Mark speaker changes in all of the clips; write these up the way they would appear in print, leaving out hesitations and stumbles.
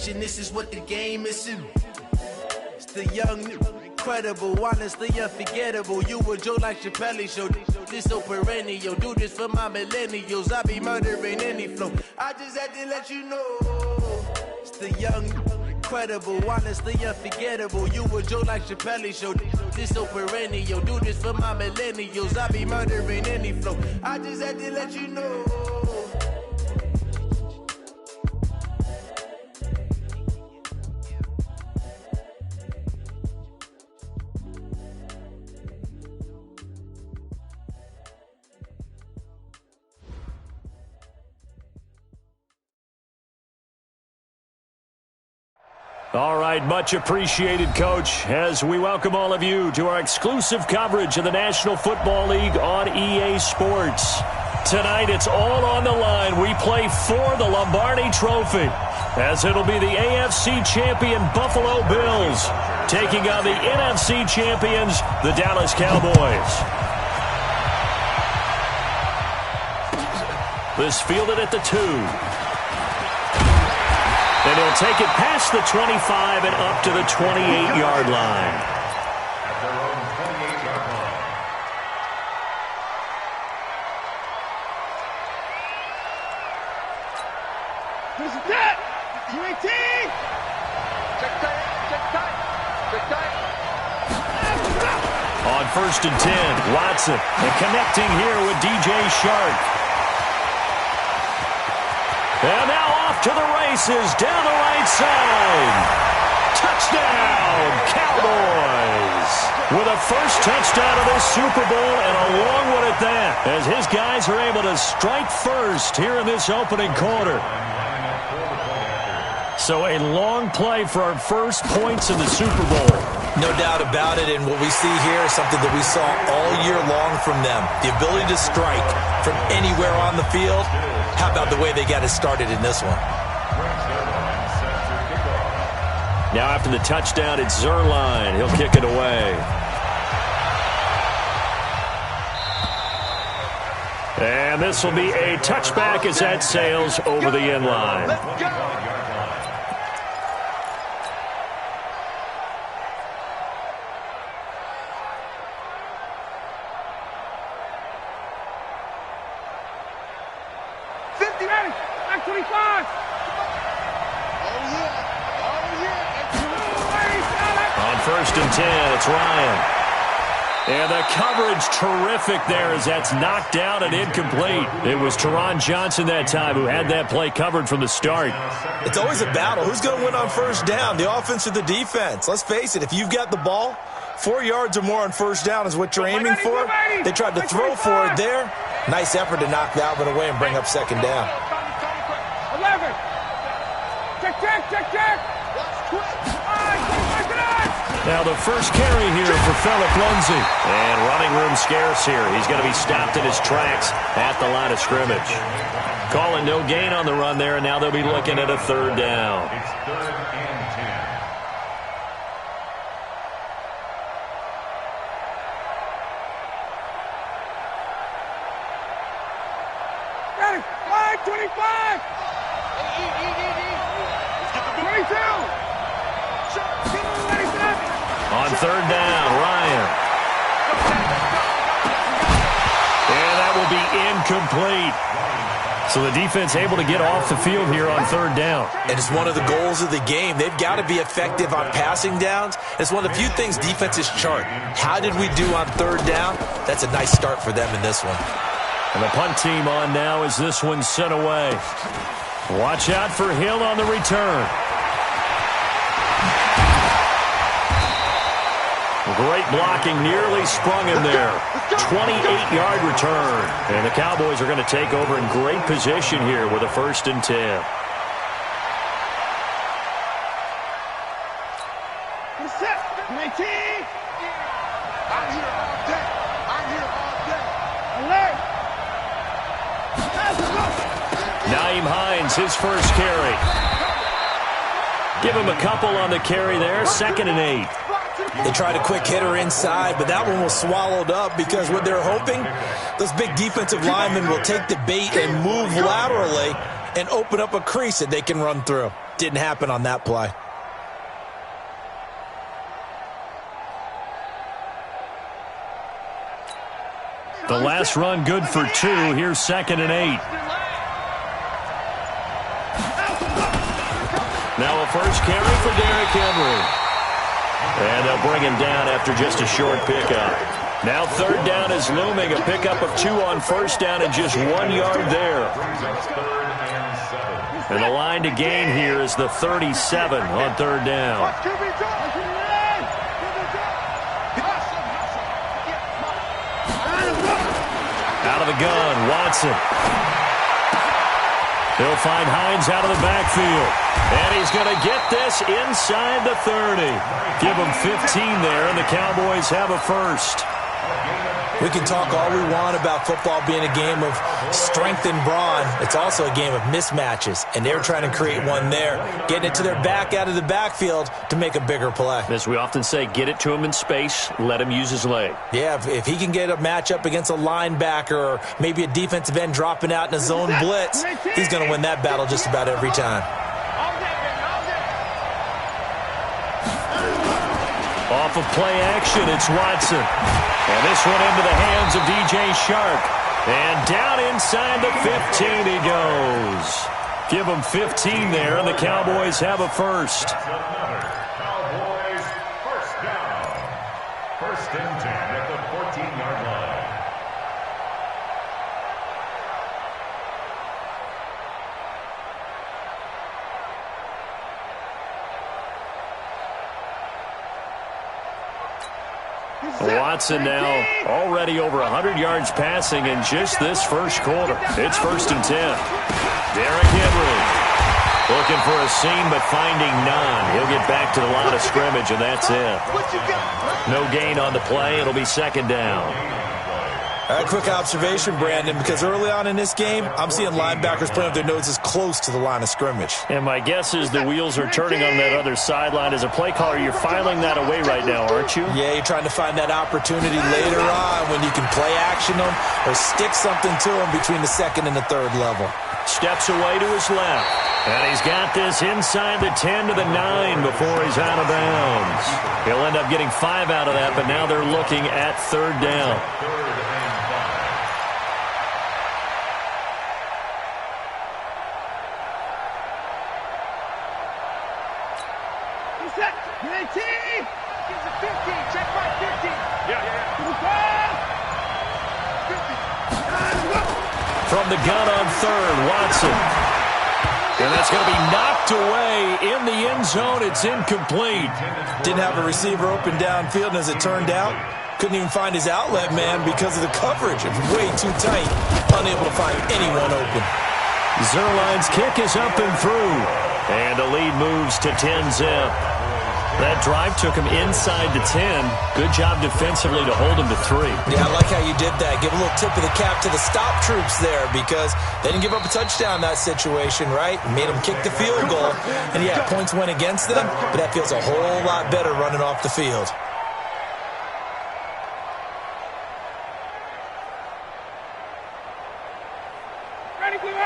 Speaker 1: motivation. This is what the game is. It's the young, incredible, honestly unforgettable. You a Joe like Chappelle show. This so perennial. Do this for my millennials. I be murdering any flow. I just had to let you know. It's the young, incredible, honestly unforgettable. You a Joe like Chappelle show. This so perennial. Do this for my millennials. I be murdering any flow. I just had to let you know.
Speaker 2: All right, much appreciated, Coach, as we welcome all of you to our exclusive coverage of the National Football League on EA Sports. Tonight, it's all on the line. We play for the Lombardi Trophy, as it'll be the AFC champion Buffalo Bills taking on the NFC champions, the Dallas Cowboys. This fielded at the 2. And he'll take it past the 25 and up to the 28-yard line.
Speaker 3: At their own 28-yard line.
Speaker 4: This is that. UAT. Check tight. Check tight. Check tight.
Speaker 2: On 1st and 10, Watson. And connecting here with DJ Shark. And now off to the races, down the right side. Touchdown, Cowboys. With a first touchdown of this Super Bowl, and a long one at that, as his guys are able to strike first here in this opening quarter. So a long play for our first points in the Super Bowl.
Speaker 5: No doubt about it, and what we see here is something that we saw all year long from them. The ability to strike from anywhere on the field. How about the way they got it started in this one?
Speaker 2: Now after the touchdown, it's Zerline. He'll kick it away. And this will be a touchback as that sails over the end line.
Speaker 4: Let's go.
Speaker 2: On 1st and 10, it's Ryan. And the coverage terrific there as that's knocked down and incomplete. It was Teron Johnson that time who had that play covered from the start.
Speaker 5: It's always a battle. Who's going to win on first down, the offense or the defense? Let's face it, if you've got the ball, 4 yards or more on first down is what you're aiming for. They tried to throw for it there. Nice effort to knock that one away and bring up second down.
Speaker 4: 11. Check, check, check, check.
Speaker 2: Now the first carry here for Phillip Lindsay. And running room scarce here. He's going to be stopped in his tracks at the line of scrimmage. Calling no gain on the run there, and now they'll be looking at a third down.
Speaker 3: It's 3rd and 10.
Speaker 4: Got it. 25. 22.
Speaker 2: On 3rd down, Ryan. And that will be incomplete. So the defense able to get off the field here on 3rd down.
Speaker 5: And it's one of the goals of the game. They've got to be effective on passing downs. It's one of the few things defenses chart. How did we do on 3rd down? That's a nice start for them in this one.
Speaker 2: And the punt team on now as this one's sent away. Watch out for Hill on the return. Great blocking, nearly sprung him there. 28-yard return. And the Cowboys are going to take over in great position here with a 1st and 10. Naeem Hines, his first carry. Give him a couple on the carry there. 2nd and 8.
Speaker 5: They tried a quick hitter inside, but that one was swallowed up because what they're hoping, those big defensive linemen will take the bait and move laterally and open up a crease that they can run through. Didn't happen on that play.
Speaker 2: The last run good for 2. Here's 2nd and 8. Now a first carry for Derrick Henry. And they'll bring him down after just a short pickup. Now 3rd down is looming. A pickup of 2 on 1st down and just 1 yard there. And the line to gain here is the 37 on 3rd down. Out of the gun, Watson. He'll find Hines out of the backfield. And he's going to get this inside the 30. Give him 15 there, and the Cowboys have a first.
Speaker 5: We can talk all we want about football being a game of strength and brawn. It's also a game of mismatches, and they're trying to create one there, getting it to their back out of the backfield to make a bigger play.
Speaker 2: As we often say, get it to him in space, let him use his leg.
Speaker 5: Yeah, if he can get a matchup against a linebacker or maybe a defensive end dropping out in a zone blitz, he's going to win that battle just about every time.
Speaker 2: Off of play action, it's Watson. And this one into the hands of DJ Shark. And down inside the 15 he goes. Give him 15 there, and the Cowboys have a first.
Speaker 3: Cowboys first down. 1st and 10 at the 14-yard line.
Speaker 2: Watson now already over 100 yards passing in just this first quarter. It's 1st and 10. Derrick Henry looking for a seam but finding none. He'll get back to the line of scrimmage, and that's it. No gain on the play. It'll be 2nd down.
Speaker 5: A quick observation, Brandon, because early on in this game, I'm seeing linebackers playing with their noses close to the line of scrimmage.
Speaker 2: And my guess is the wheels are turning on that other sideline. As a play caller, you're filing that away right now, aren't you?
Speaker 5: Yeah, you're trying to find that opportunity later on when you can play action them or stick something to them between the 2nd and the 3rd level.
Speaker 2: Steps away to his left. And he's got this inside the 10 to the 9 before he's out of bounds. He'll end up getting 5 out of that, but now they're looking at 3rd down. From the gun on 3rd, Watson. And that's going to be knocked away in the end zone. It's incomplete.
Speaker 5: Didn't have a receiver open downfield, and as it turned out, couldn't even find his outlet man because of the coverage. It was way too tight. Unable to find anyone open.
Speaker 2: Zerline's kick is up and through. And the lead moves to 10-zip. That drive took him inside the 10. Good job defensively to hold him to 3.
Speaker 5: Yeah, I like how you did that. Give a little tip of the cap to the stop troops there because they didn't give up a touchdown in that situation, right? Made them kick the field goal. And, yeah, points went against them, but that feels a whole lot better running off the field.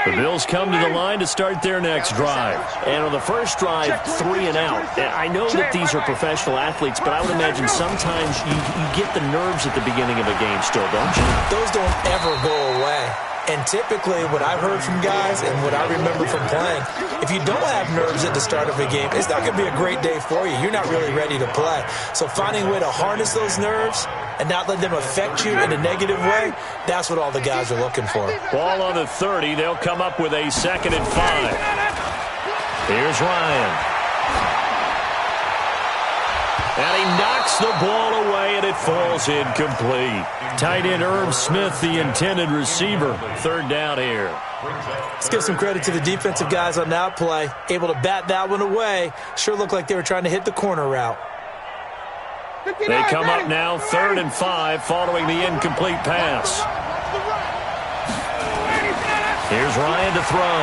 Speaker 2: The Bills come to the line to start their next drive. And on the first drive, 3 and out. And I know that these are professional athletes, but I would imagine sometimes you get the nerves at the beginning of a game still, don't you?
Speaker 5: Those don't ever go away. And typically what I've heard from guys and what I remember from playing, if you don't have nerves at the start of a game, it's not going to be a great day for you. You're not really ready to play. So finding a way to harness those nerves and not let them affect you in a negative way, that's what all the guys are looking for.
Speaker 2: Ball on the 30. They'll come up with a 2nd and 5. Here's Ryan. And he knocks the ball away, and it falls incomplete. Tight end Herb Smith, the intended receiver. 3rd down here.
Speaker 5: Let's give some credit to the defensive guys on that play. Able to bat that one away. Sure looked like they were trying to hit the corner route.
Speaker 2: They come up now 3rd and 5 following the incomplete pass. Here's Ryan to throw.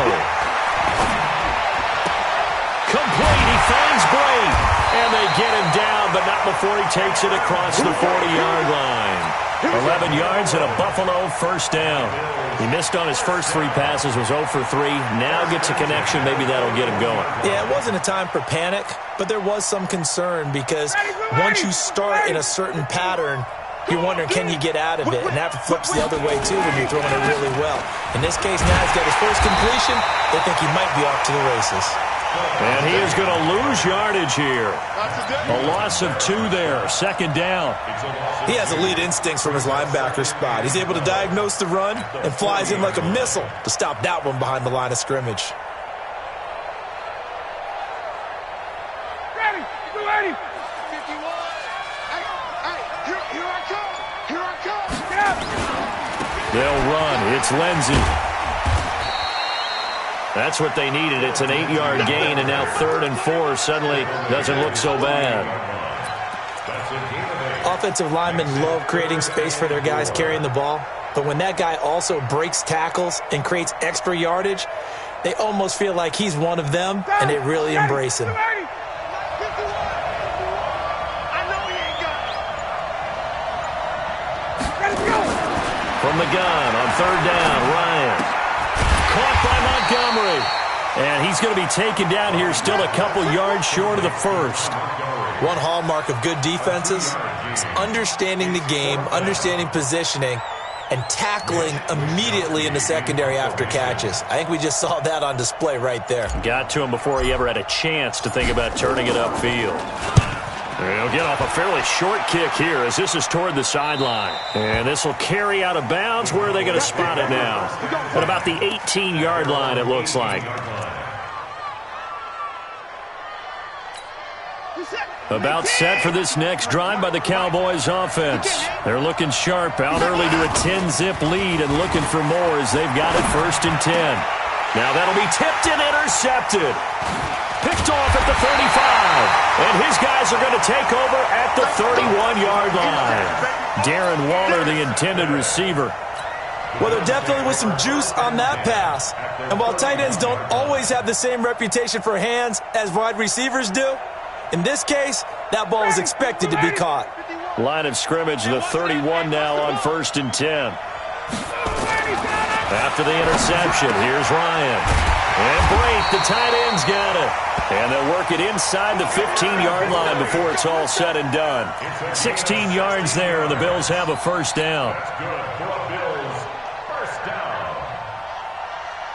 Speaker 2: Complete. He finds Bray. And they get him down, but not before he takes it across the 40-yard line. 11 yards and a Buffalo first down. He missed on his first 3 passes, was 0 for 3. Now gets a connection. Maybe that'll get him going.
Speaker 5: Yeah, it wasn't a time for panic, but there was some concern because once you start in a certain pattern, you're wondering, can you get out of it? And that flips the other way, too, when you're throwing it really well. In this case, now he's got his first completion. They think he might be off to the races.
Speaker 2: And he is going to lose yardage here. A loss of 2 there, second down.
Speaker 5: He has elite instincts from his linebacker spot. He's able to diagnose the run and flies in like a missile to stop that one behind the line of scrimmage.
Speaker 4: Ready, ready. 51. Hey, here I come. Here I come. Yeah.
Speaker 2: They'll run. It's Lindsey. That's what they needed. It's an 8-yard gain, and now 3rd and 4 suddenly doesn't look so bad.
Speaker 5: Offensive linemen love creating space for their guys carrying the ball, but when that guy also breaks tackles and creates extra yardage, they almost feel like he's one of them, and they really embrace him.
Speaker 2: From the gun on 3rd down, Ryan. Caught by Montgomery. And he's going to be taken down here still a couple yards short of the first.
Speaker 5: One hallmark of good defenses is understanding the game, understanding positioning, and tackling immediately in the secondary after catches. I think we just saw that on display right there.
Speaker 2: Got to him before he ever had a chance to think about turning it upfield. He'll get off a fairly short kick here as this is toward the sideline. And this will carry out of bounds. Where are they going to spot it now? At about the 18-yard line, it looks like. About set for this next drive by the Cowboys offense. They're looking sharp, out early to a 10-zip lead and looking for more as they've got it 1st and 10. Now that'll be tipped and intercepted. Picked off at the 35. And his guys are going to take over at the 31-yard line. Darren Waller, the intended receiver.
Speaker 5: Well, there definitely was some juice on that pass. And while tight ends don't always have the same reputation for hands as wide receivers do, in this case, that ball was expected to be caught.
Speaker 2: Line of scrimmage, the 31 now on 1st and 10. After the interception, here's Ryan. And Brate, the tight end's got it. And they'll work it inside the 15-yard line before it's all said and done. 16 yards there, and the Bills have a first down.
Speaker 3: That's good for the Bills. First down.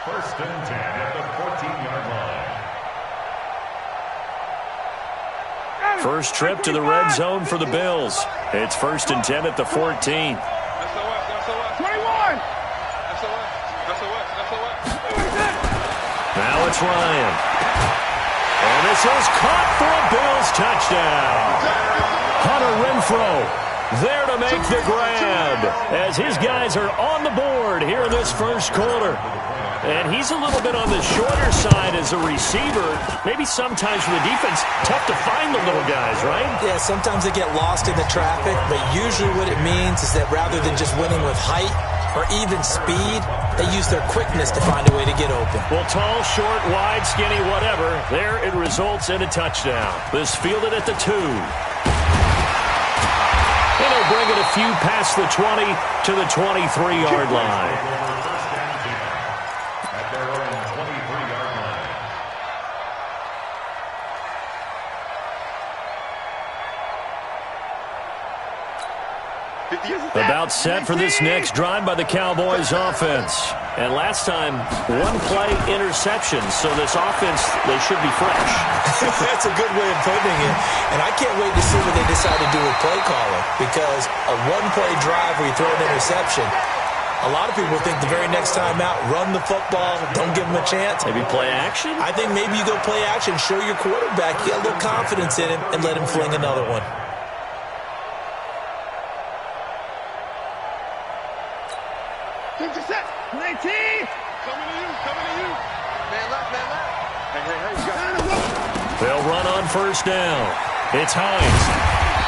Speaker 3: 1st and 10 at the 14-yard line.
Speaker 2: First trip to the red zone for the Bills. It's 1st and 10 at the 14.
Speaker 4: 21.
Speaker 2: Now it's Ryan. And this is caught for a Bills touchdown. Hunter Renfrow there to make the grab as his guys are on the board here in this first quarter. And he's a little bit on the shorter side as a receiver. Maybe sometimes for the defense, tough to find the little guys, right?
Speaker 5: Yeah, sometimes they get lost in the traffic, but usually what it means is that rather than just winning with height or even speed, they use their quickness to find a way to get open.
Speaker 2: Well, tall, short, wide, skinny, whatever, there it results in a touchdown. This fielded at the 2. And he'll bring it a few past the 20 to the 23-yard line. About set for this next drive by the Cowboys offense. And last time, 1-play interception. So this offense, they should be fresh.
Speaker 5: That's a good way of putting it. And I can't wait to see what they decide to do with play calling. Because a 1-play drive where you throw an interception, a lot of people think the very next time out, run the football, don't give them a chance.
Speaker 2: Maybe play action?
Speaker 5: I think maybe you go play action, show your quarterback, get a little confidence in him, and let him fling another one.
Speaker 4: Set. 19. Coming to you. Man left. Hey, you got it.
Speaker 2: They'll run on first down. It's Hines.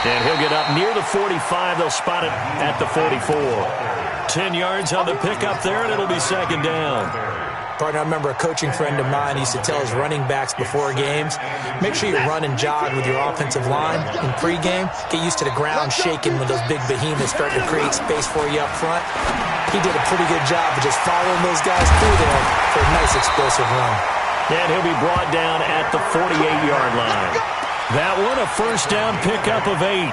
Speaker 2: And he'll get up near the 45. They'll spot it at the 44. 10 yards on the pickup there, and it'll be second down.
Speaker 5: Partner, I remember a coaching friend of mine used to tell his running backs before games, make sure you run and jog with your offensive line in pregame. Get used to the ground shaking when those big behemoths start to create space for you up front. He did a pretty good job of just following those guys through there for a nice explosive run.
Speaker 2: And he'll be brought down at the 48-yard line. That one, a first down pickup of 8.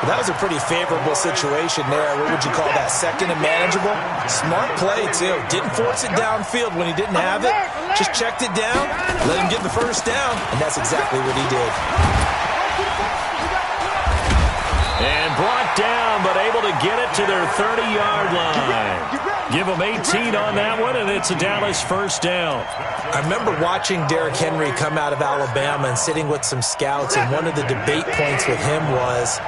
Speaker 5: Well, that was a pretty favorable situation there. What would you call that? Second and manageable? Smart play, too. Didn't force it downfield when he didn't have it. Just checked it down, let him get the first down, and that's exactly what he did.
Speaker 2: And brought down, but able to get it to their 30-yard line. Give them 18 on that one, and it's a Dallas first down.
Speaker 5: I remember watching Derrick Henry come out of Alabama and sitting with some scouts, and one of the debate points with him was,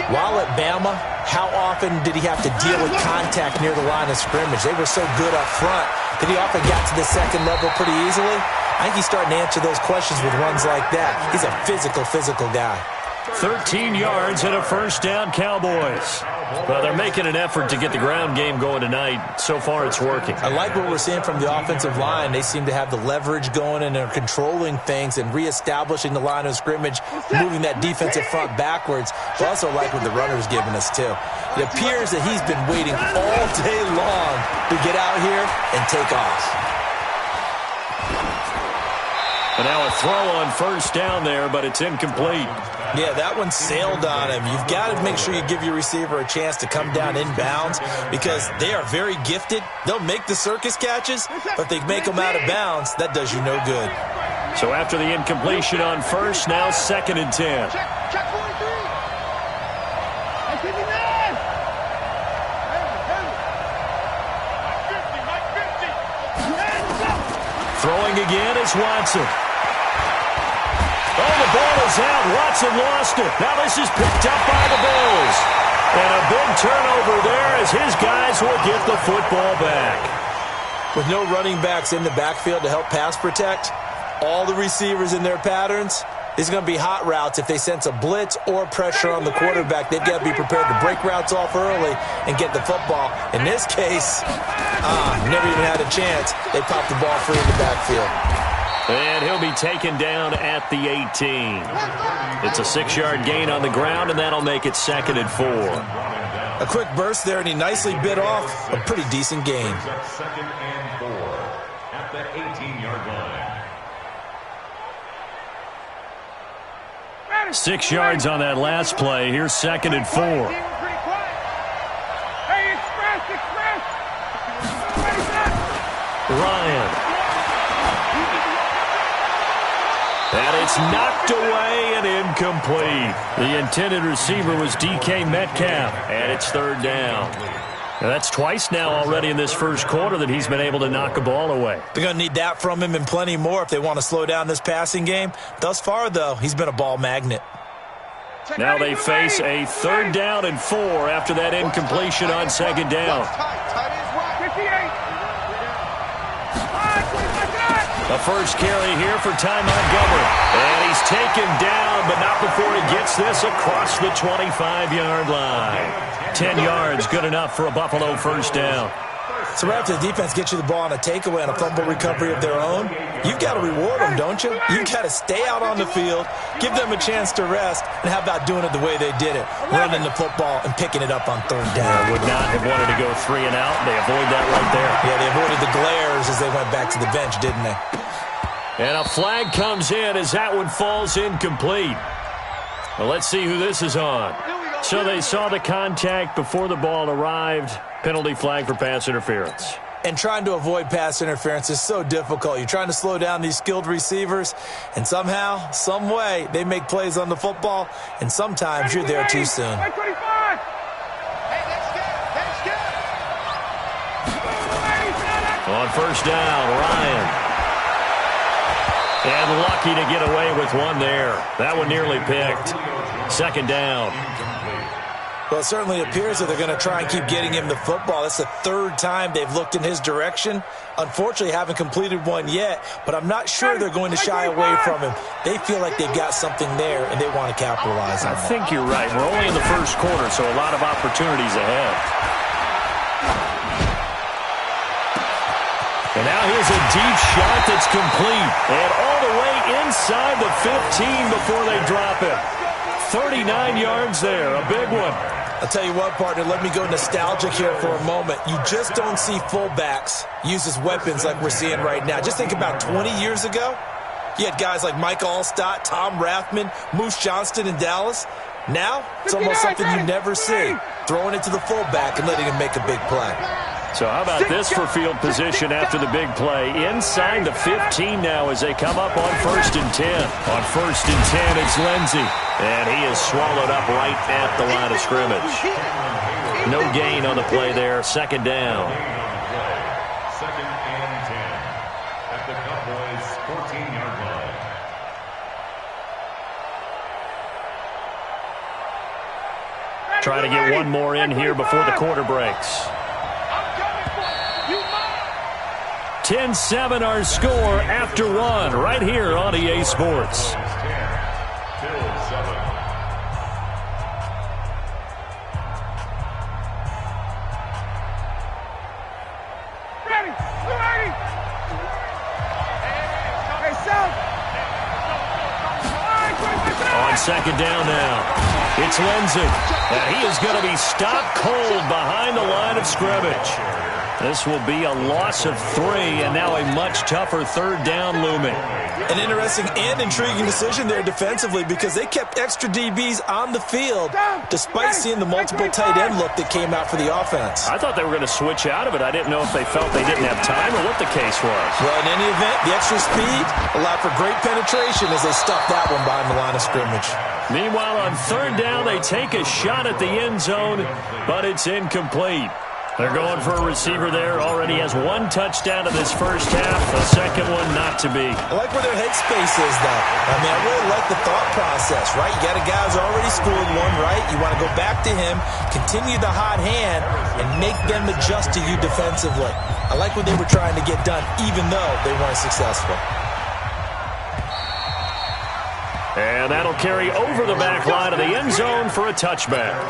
Speaker 5: while at Bama, how often did he have to deal with contact near the line of scrimmage? They were so good up front that he often got to the second level pretty easily. I think he's starting to answer those questions with runs like that. He's a physical guy.
Speaker 2: 13 yards and a first down, Cowboys. Well, they're making an effort to get the ground game going tonight. So far, it's working.
Speaker 5: I like what we're seeing from the offensive line. They seem to have the leverage going, and they're controlling things and reestablishing the line of scrimmage, moving that defensive front backwards. I also like what the runner's giving us, too. It appears that he's been waiting all day long to get out here and take off.
Speaker 2: And now a throw on first down there, but it's incomplete.
Speaker 5: Yeah, that one sailed on him. You've got to make sure you give your receiver a chance to come down inbounds because they are very gifted. They'll make the circus catches, but if they make them out of bounds, that does you no good.
Speaker 2: So after the incompletion on first, now 2nd and 10.
Speaker 4: Check 43. Hey, 59.
Speaker 2: Throwing again is Watson. Oh, the ball is out. Watson lost it. Now this is picked up by the Bills. And a big turnover there as his guys will get the football back.
Speaker 5: With no running backs in the backfield to help pass protect, all the receivers in their patterns, there's going to be hot routes. If they sense a blitz or pressure on the quarterback, they've got to be prepared to break routes off early and get the football. In this case, never even had a chance. They popped the ball free in the backfield.
Speaker 2: And he'll be taken down at the 18. It's a 6-yard gain on the ground, and that'll make it 2nd and 4.
Speaker 5: A quick burst there, and he nicely bit off a pretty decent gain.
Speaker 3: 2nd and 4 at the 18-yard line.
Speaker 2: 6 yards on that last play. Here's 2nd and 4. Ryan. And it's knocked away and incomplete. The intended receiver was DK Metcalf, and it's 3rd down. Now that's twice now already in this first quarter that he's been able to knock a ball away.
Speaker 5: They're going to need that from him and plenty more if they want to slow down this passing game. Thus far, though, he's been a ball magnet.
Speaker 2: Now they face a 3rd down and 4 after that incompletion on 2nd down. The first carry here for Ty Montgomery. And he's taken down, but not before he gets this across the 25-yard line. 10 yards, good enough for a Buffalo first down.
Speaker 5: So right after the defense gets you the ball on a takeaway and a fumble recovery of their own, you've got to reward them, don't you? You've got to stay out on the field, give them a chance to rest, and how about doing it the way they did it, running the football and picking it up on 3rd down.
Speaker 2: Would not have wanted to go 3 and out. They avoid that right there.
Speaker 5: Yeah, they avoided the glares as they went back to the bench, didn't they?
Speaker 2: And a flag comes in as that one falls incomplete. Well, let's see who this is on. So they saw the contact before the ball arrived. Penalty flag for pass interference.
Speaker 5: And trying to avoid pass interference is so difficult. You're trying to slow down these skilled receivers, and somehow, some way, they make plays on the football, and sometimes you're there too soon.
Speaker 2: On first down, Ryan. And lucky to get away with one there. That one nearly picked. 2nd down.
Speaker 5: Well, it certainly appears that they're going to try and keep getting him the football. That's the 3rd time they've looked in his direction. Unfortunately, haven't completed one yet, but I'm not sure they're going to shy away from him. They feel like they've got something there, and they want to capitalize on it.
Speaker 2: I think you're right. We're only in the first quarter, so a lot of opportunities ahead. And now here's a deep shot that's complete. And all the way inside the 15 before they drop it. 39 yards there, a big one.
Speaker 5: I'll tell you what, partner, let me go nostalgic here for a moment. You just don't see fullbacks use as weapons like we're seeing right now. Just think about 20 years ago. You had guys like Mike Allstott, Tom Rathman, Moose Johnston in Dallas. Now, it's almost something you never see. Throwing it to the fullback and letting him make a big play.
Speaker 2: So how about this for field position after the big play? Inside the 15 now as they come up on 1st and 10. On 1st and 10, it's Lindsey. And he is swallowed up right at the line of scrimmage. No gain on the play there. 2nd down.
Speaker 3: 2nd and 10 at the Cowboys' 14-yard line.
Speaker 2: Trying to get one more in here before the quarter breaks. 10-7 our score after one right here on EA Sports. On 2nd down now, it's Lindsey. And he is going to be stopped cold behind the line of scrimmage. This will be a loss of 3, and now a much tougher 3rd down looming.
Speaker 5: An interesting and intriguing decision there defensively because they kept extra DBs on the field despite seeing the multiple tight end look that came out for the offense.
Speaker 2: I thought they were going to switch out of it. I didn't know if they felt they didn't have time or what the case was.
Speaker 5: Well, in any event, the extra speed allowed for great penetration as they stuffed that one behind the line of scrimmage.
Speaker 2: Meanwhile, on 3rd down, they take a shot at the end zone, but it's incomplete. They're going for a receiver there. Already has 1 touchdown in this first half. A second one not to be.
Speaker 5: I like where their headspace is, though. I mean, I really like the thought process, right? You got a guy who's already scored one, right? You want to go back to him, continue the hot hand, and make them adjust to you defensively. I like what they were trying to get done, even though they weren't successful.
Speaker 2: And that'll carry over the back line of the end zone for a touchback.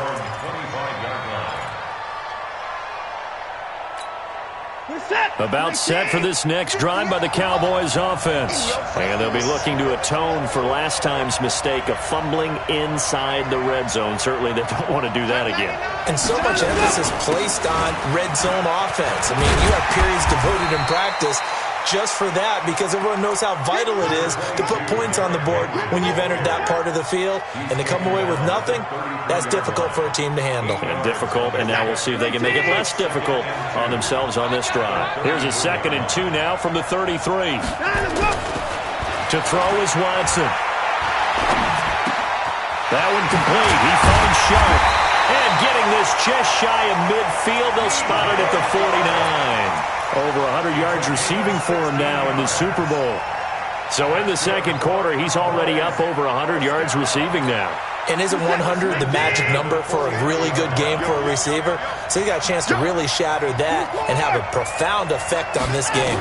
Speaker 2: About set for this next drive by the Cowboys offense. And they'll be looking to atone for last time's mistake of fumbling inside the red zone. Certainly they don't want to do that again.
Speaker 5: And so much emphasis placed on red zone offense. I mean, you have periods devoted in practice just for that because everyone knows how vital it is to put points on the board when you've entered that part of the field. And to come away with nothing, that's difficult for a team to handle.
Speaker 2: And difficult, and now we'll see if they can make it less difficult on themselves on this drive. Here's a 2nd and 2 now from the 33. To throw is Watson. That one complete. He finds Sharp. And getting this just shy of midfield, they'll spot it at the 49. Over 100 yards receiving for him now in the Super Bowl. So in the 2nd quarter, he's already up over 100 yards receiving now.
Speaker 5: And isn't 100 the magic number for a really good game for a receiver? So he got a chance to really shatter that and have a profound effect on this game.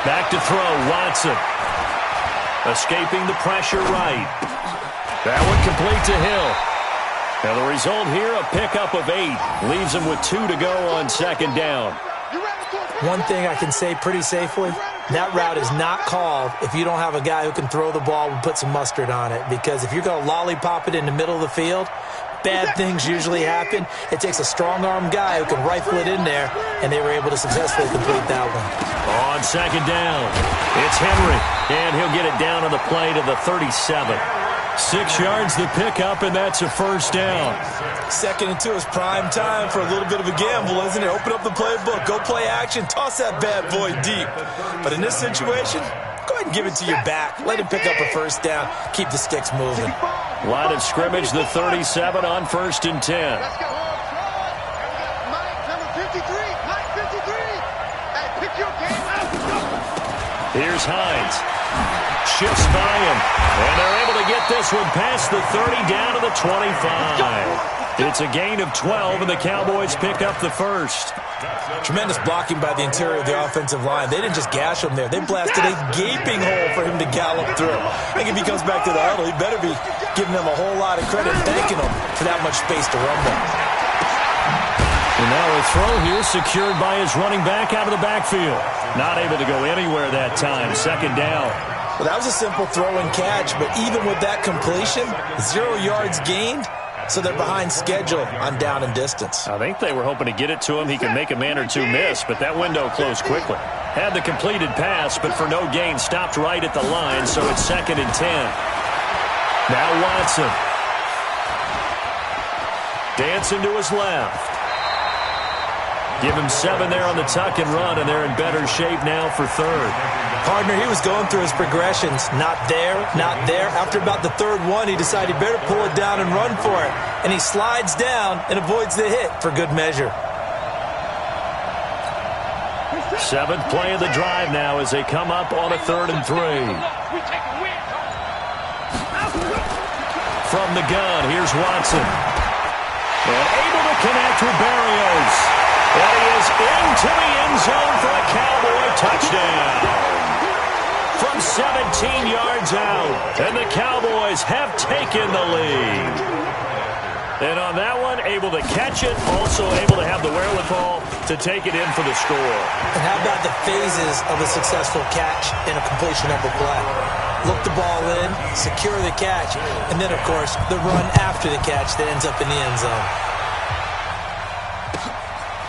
Speaker 2: Back to throw, Watson. Escaping the pressure right. That one complete to Hill. Now the result here, a pickup of 8. Leaves him with 2 to go on 2nd down.
Speaker 5: One thing I can say pretty safely, that route is not called if you don't have a guy who can throw the ball and put some mustard on it. Because if you're going to lollipop it in the middle of the field, bad things usually happen. It takes a strong-arm guy who can rifle it in there, and they were able to successfully complete that one.
Speaker 2: On 2nd down, it's Henry, and he'll get it down on the play to the 37. 6 yards the pickup, and that's a 1st down.
Speaker 5: 2nd and 2 is prime time for a little bit of a gamble, isn't it? Open up the playbook, go play action, toss that bad boy deep. But in this situation, go ahead and give it to your back. Let him pick up a 1st down. Keep the sticks moving.
Speaker 2: Line of scrimmage, the 37 on 1st and 10.
Speaker 4: Let's go. Mike, number 53. Mike, 53. Hey, pick your game up.
Speaker 2: Here's Hines. Shifts by him. And they're able to get this one past the 30 down to the 25. It's a gain of 12, and the Cowboys pick up the 1st.
Speaker 5: Tremendous blocking by the interior of the offensive line. They didn't just gash him there. They blasted a gaping hole for him to gallop through. I think if he comes back to the huddle, he better be giving them a whole lot of credit, thanking them for that much space to run with.
Speaker 2: And now a throw here secured by his running back out of the backfield. Not able to go anywhere that time. Second down.
Speaker 5: Well, that was a simple throw and catch, but even with that completion, 0 yards gained, so they're behind schedule on down and distance.
Speaker 2: I think they were hoping to get it to him. He could make a man or two miss, but that window closed quickly. Had the completed pass, but for no gain, stopped right at the line, so it's 2nd and 10. Now Watson. Dancing to his left. Give him 7 there on the tuck and run, and they're in better shape now for 3rd.
Speaker 5: Partner, he was going through his progressions. Not there, not there. After about the 3rd one, he decided he better pull it down and run for it. And he slides down and avoids the hit for good measure.
Speaker 2: 7th play of the drive now as they come up on a 3rd and 3. From the gun, here's Watson. And able to connect with Barrios. And he is into the end zone for a Cowboy touchdown. From 17 yards out. And the Cowboys have taken the lead. And on that one, able to catch it. Also able to have the wherewithal to take it in for the score.
Speaker 5: And how about the phases of a successful catch and a completion of a play? Look the ball in, secure the catch, and then, of course, the run after the catch that ends up in the end zone.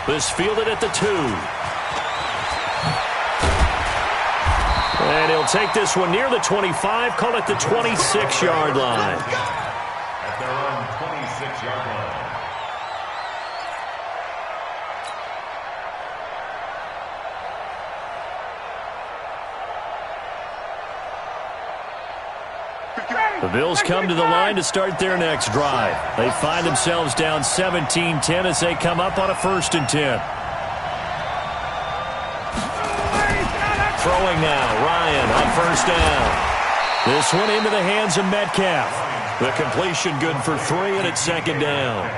Speaker 2: This fielded at the 2. And he'll take this one near the 25, call it the 26-yard line.
Speaker 3: At their own 26-yard line.
Speaker 2: The Bills come to the line to start their next drive. They find themselves down 17-10 as they come up on a 1st and 10. Throwing now, Ryan on 1st down. This one into the hands of Metcalf. The completion good for 3, and it's 2nd down.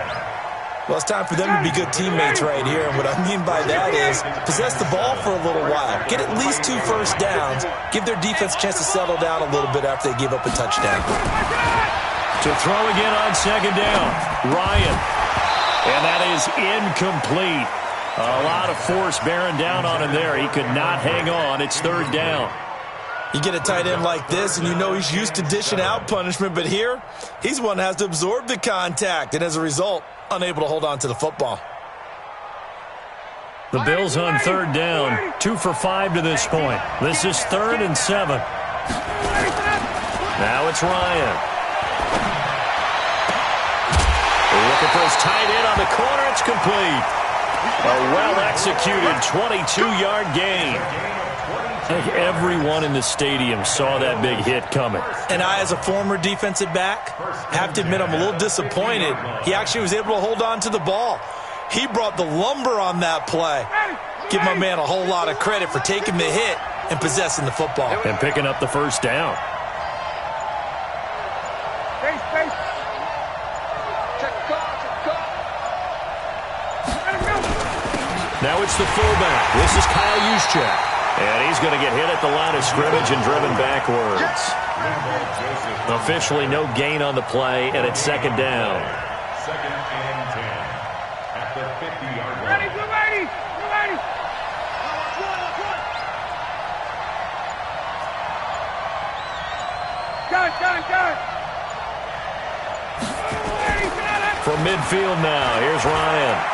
Speaker 5: Well, it's time for them to be good teammates right here. And what I mean by that is possess the ball for a little while. Get at least 2 first downs. Give their defense a chance to settle down a little bit after they give up a touchdown.
Speaker 2: To throw again on 2nd down, Ryan. And that is incomplete. A lot of force bearing down on him there. He could not hang on. It's 3rd down.
Speaker 5: You get a tight end like this, and you know he's used to dishing out punishment, but here, he's one that has to absorb the contact, and as a result, unable to hold on to the football.
Speaker 2: The Bills on 3rd down, 2 for 5 to this point. This is 3rd and 7. Now it's Ryan. Looking for his tight end on the corner. It's complete. A well-executed 22-yard gain. I think everyone in the stadium saw that big hit coming.
Speaker 5: And I, as a former defensive back, have to admit I'm a little disappointed. He actually was able to hold on to the ball. He brought the lumber on that play. Give my man a whole lot of credit for taking the hit and possessing the football.
Speaker 2: And picking up the 1st down. Now it's the fullback. This is Kyle Juszczyk. And he's going to get hit at the line of scrimmage and driven backwards. Officially no gain on the play, and it's 2nd down.
Speaker 3: 2nd and 10 at the 50-yard line.
Speaker 4: Ready. Gun.
Speaker 2: From midfield now, here's Ryan.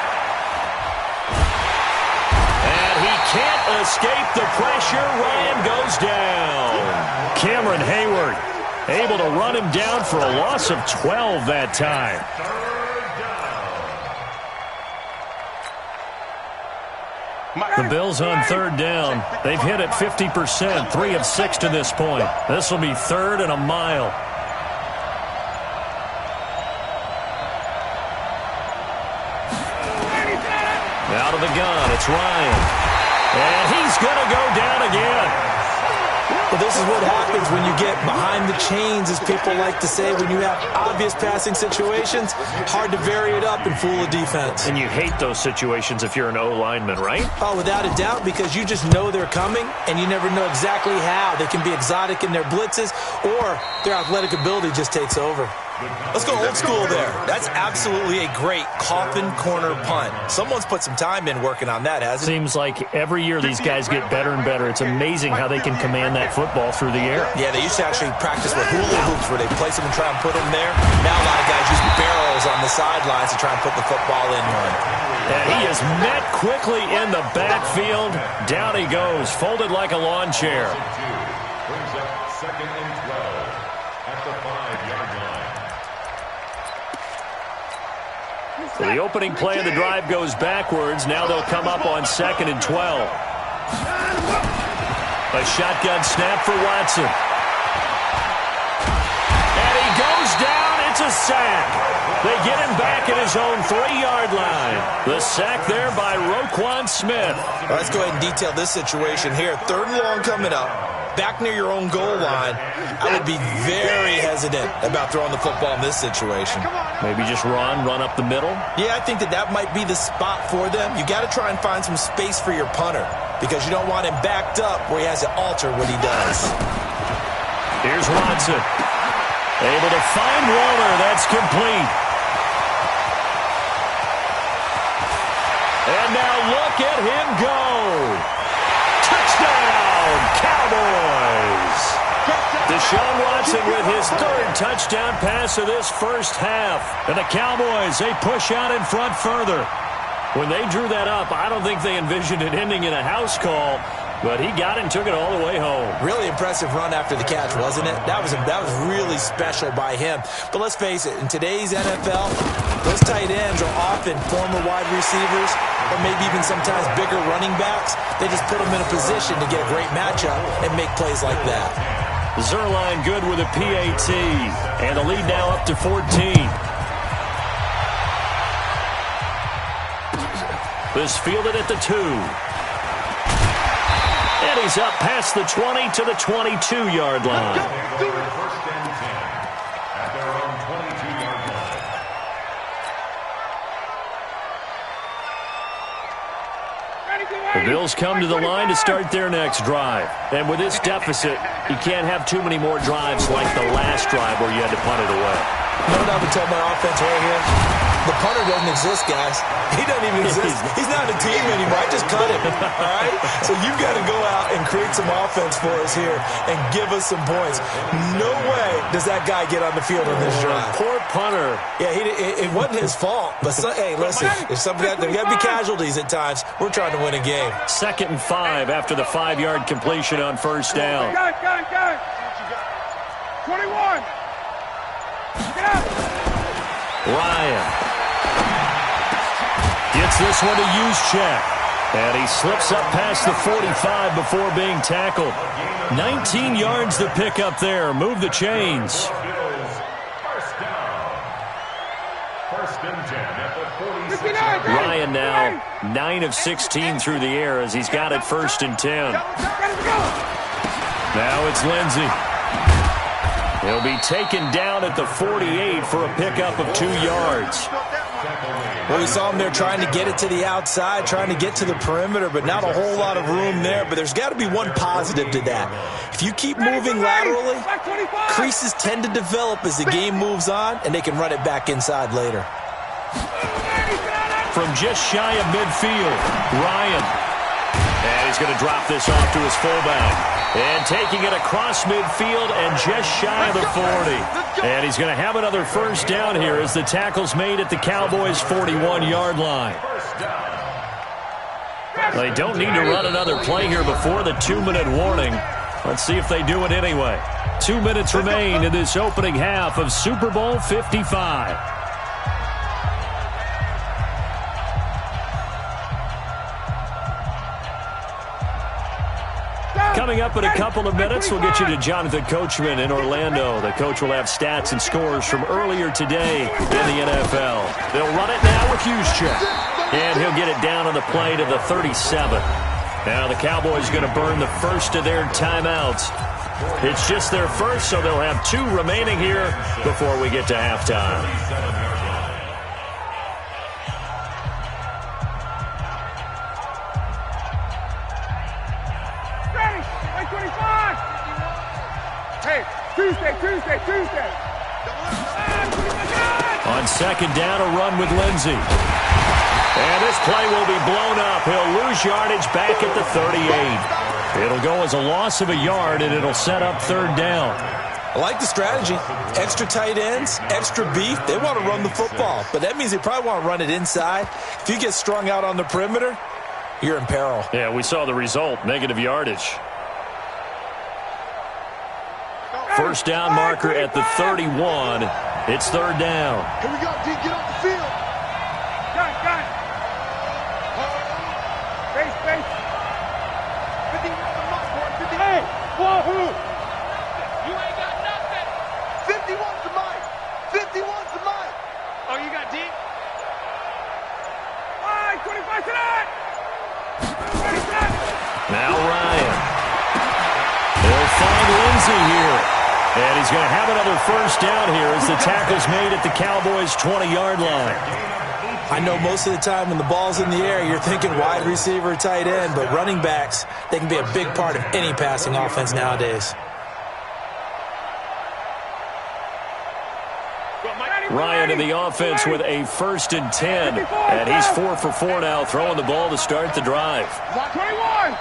Speaker 2: Can't escape the pressure. Ryan goes down. Cameron Hayward able to run him down for a loss of 12 that time. The Bills on 3rd down. They've hit it 50%, 3 of 6 to this point. This will be 3rd and a mile. Out of the gun, it's Ryan. And he's going to go down again.
Speaker 5: Well, this is what happens when you get behind the chains, as people like to say. When you have obvious passing situations, hard to vary it up and fool a defense.
Speaker 2: And you hate those situations if you're an O-lineman, right?
Speaker 5: Oh, without a doubt, because you just know they're coming, and you never know exactly how. They can be exotic in their blitzes, or their athletic ability just takes over. Let's go old school there. That's absolutely a great coffin corner punt. Someone's put some time in working on that, hasn't it?
Speaker 2: Seems like every year these guys get better and better. It's amazing how they can command that football through the air.
Speaker 5: Yeah, they used to actually practice with hula hoops where they place them and try and put them there. Now a lot of guys use barrels on the sidelines to try and put the football in one.
Speaker 2: And he is met quickly in the backfield. Down he goes, folded like a lawn chair.
Speaker 3: Brings up 2nd and 12 at the 5-yard line.
Speaker 2: So the opening play of the drive goes backwards. Now they'll come up on 2nd and 12. A shotgun snap for Watson. And he goes down. It's a sack. They get him back at his own 3-yard line. The sack there by Roquan Smith.
Speaker 5: Well, let's go ahead and detail this situation here. 3rd and long coming up. Back near your own goal line. I would be very hesitant about throwing the football in this situation.
Speaker 2: Maybe just run up the middle.
Speaker 5: Yeah, I think that might be the spot for them. You got to try and find some space for your punter because you don't want him backed up where he has to alter what he does.
Speaker 2: Here's Watson. Able to find Waller. That's complete. And now look at him go. Touchdown, Cowboys. Deshaun Watson with his 3rd touchdown pass of this first half. And the Cowboys, they push out in front further. When they drew that up, I don't think they envisioned it ending in a house call. But he got it and took it all the way home.
Speaker 5: Really impressive run after the catch, wasn't it? That was really special by him. But let's face it, in today's NFL, those tight ends are often former wide receivers or maybe even sometimes bigger running backs. They just put them in a position to get a great matchup and make plays like that.
Speaker 2: Zerline good with a PAT. And the lead now up to 14. This fielded at the 2. And he's up past the 20 to the 22-yard line.
Speaker 3: 1st and 10 at their own 22-yard line.
Speaker 2: The Bills come to the line to start their next drive. And with this deficit, you can't have too many more drives like the last drive where you had to punt it away.
Speaker 5: You know what I would tell my offense right here? The punter doesn't exist, guys. He doesn't even exist. He's not a team anymore. I just cut him, all right? So you've got to go out and create some offense for us here and give us some points. No way does that guy get on the field on this drive.
Speaker 2: Poor punter.
Speaker 5: Yeah, it wasn't his fault. But, hey, listen, if there got to be casualties at times, we're trying to win a game.
Speaker 2: 2nd and 5 after the 5-yard completion on first down.
Speaker 4: Got it. 21. Get out.
Speaker 2: Ryan gets this one to Juszczyk. And he slips up past the 45 before being tackled. 19 yards to pick up there. Move the chains.
Speaker 3: First down. 1st and 10 at the 46.
Speaker 2: Ryan now 9 of 16 through the air as he's got it 1st and 10. Now it's Lindsey. He'll be taken down at the 48 for a pickup of 2 yards.
Speaker 5: Well, we saw him there trying to get it to the outside, trying to get to the perimeter, but not a whole lot of room there. But there's got to be one positive to that. If you keep moving laterally, creases tend to develop as the game moves on, and they can run it back inside later.
Speaker 2: From just shy of midfield, Ryan. And he's going to drop this off to his fullback. And taking it across midfield and just shy of the 40. And he's going to have another first down here as the tackle's made at the Cowboys' 41-yard line. They don't need to run another play here before the 2-minute warning. Let's see if they do it anyway. 2 minutes remain in this opening half of Super Bowl 55. Coming up in a couple of minutes, we'll get you to Jonathan Coachman in Orlando. The coach will have stats and scores from earlier today in the NFL. They'll run it now with Juszczyk. And he'll get it down on the play to the 37. Now the Cowboys going to burn the first of their timeouts. It's just their first, so they'll have 2 remaining here before we get to halftime.
Speaker 4: Hey, Tuesday.
Speaker 2: On second down, a run with Lindsey. And this play will be blown up. He'll lose yardage back at the 38. It'll go as a loss of a yard, and it'll set up third down.
Speaker 5: I like the strategy. Extra tight ends, extra beef. They want to run the football, but that means they probably want to run it inside. If you get strung out on the perimeter, you're in peril.
Speaker 2: Yeah, we saw the result, negative yardage. First down marker at the 31. It's third down.
Speaker 4: Here we go, D. Get off the field. Got it. Base. 50 on the mark, boy. 50. Hey, wahoo. You ain't got nothing. 51's the mic. 51's the mic. Oh, you got D? All right, 25 tonight.
Speaker 2: Now Ryan. He'll find Lindsey here. And he's going to have another first down here as the tackle's made at the Cowboys' 20-yard line.
Speaker 5: I know most of the time when the ball's in the air, you're thinking wide receiver, tight end, but running backs, they can be a big part of any passing offense nowadays.
Speaker 2: Ryan in the offense with a 1st and 10. And he's 4 for 4 now, throwing the ball to start the drive.
Speaker 4: 21.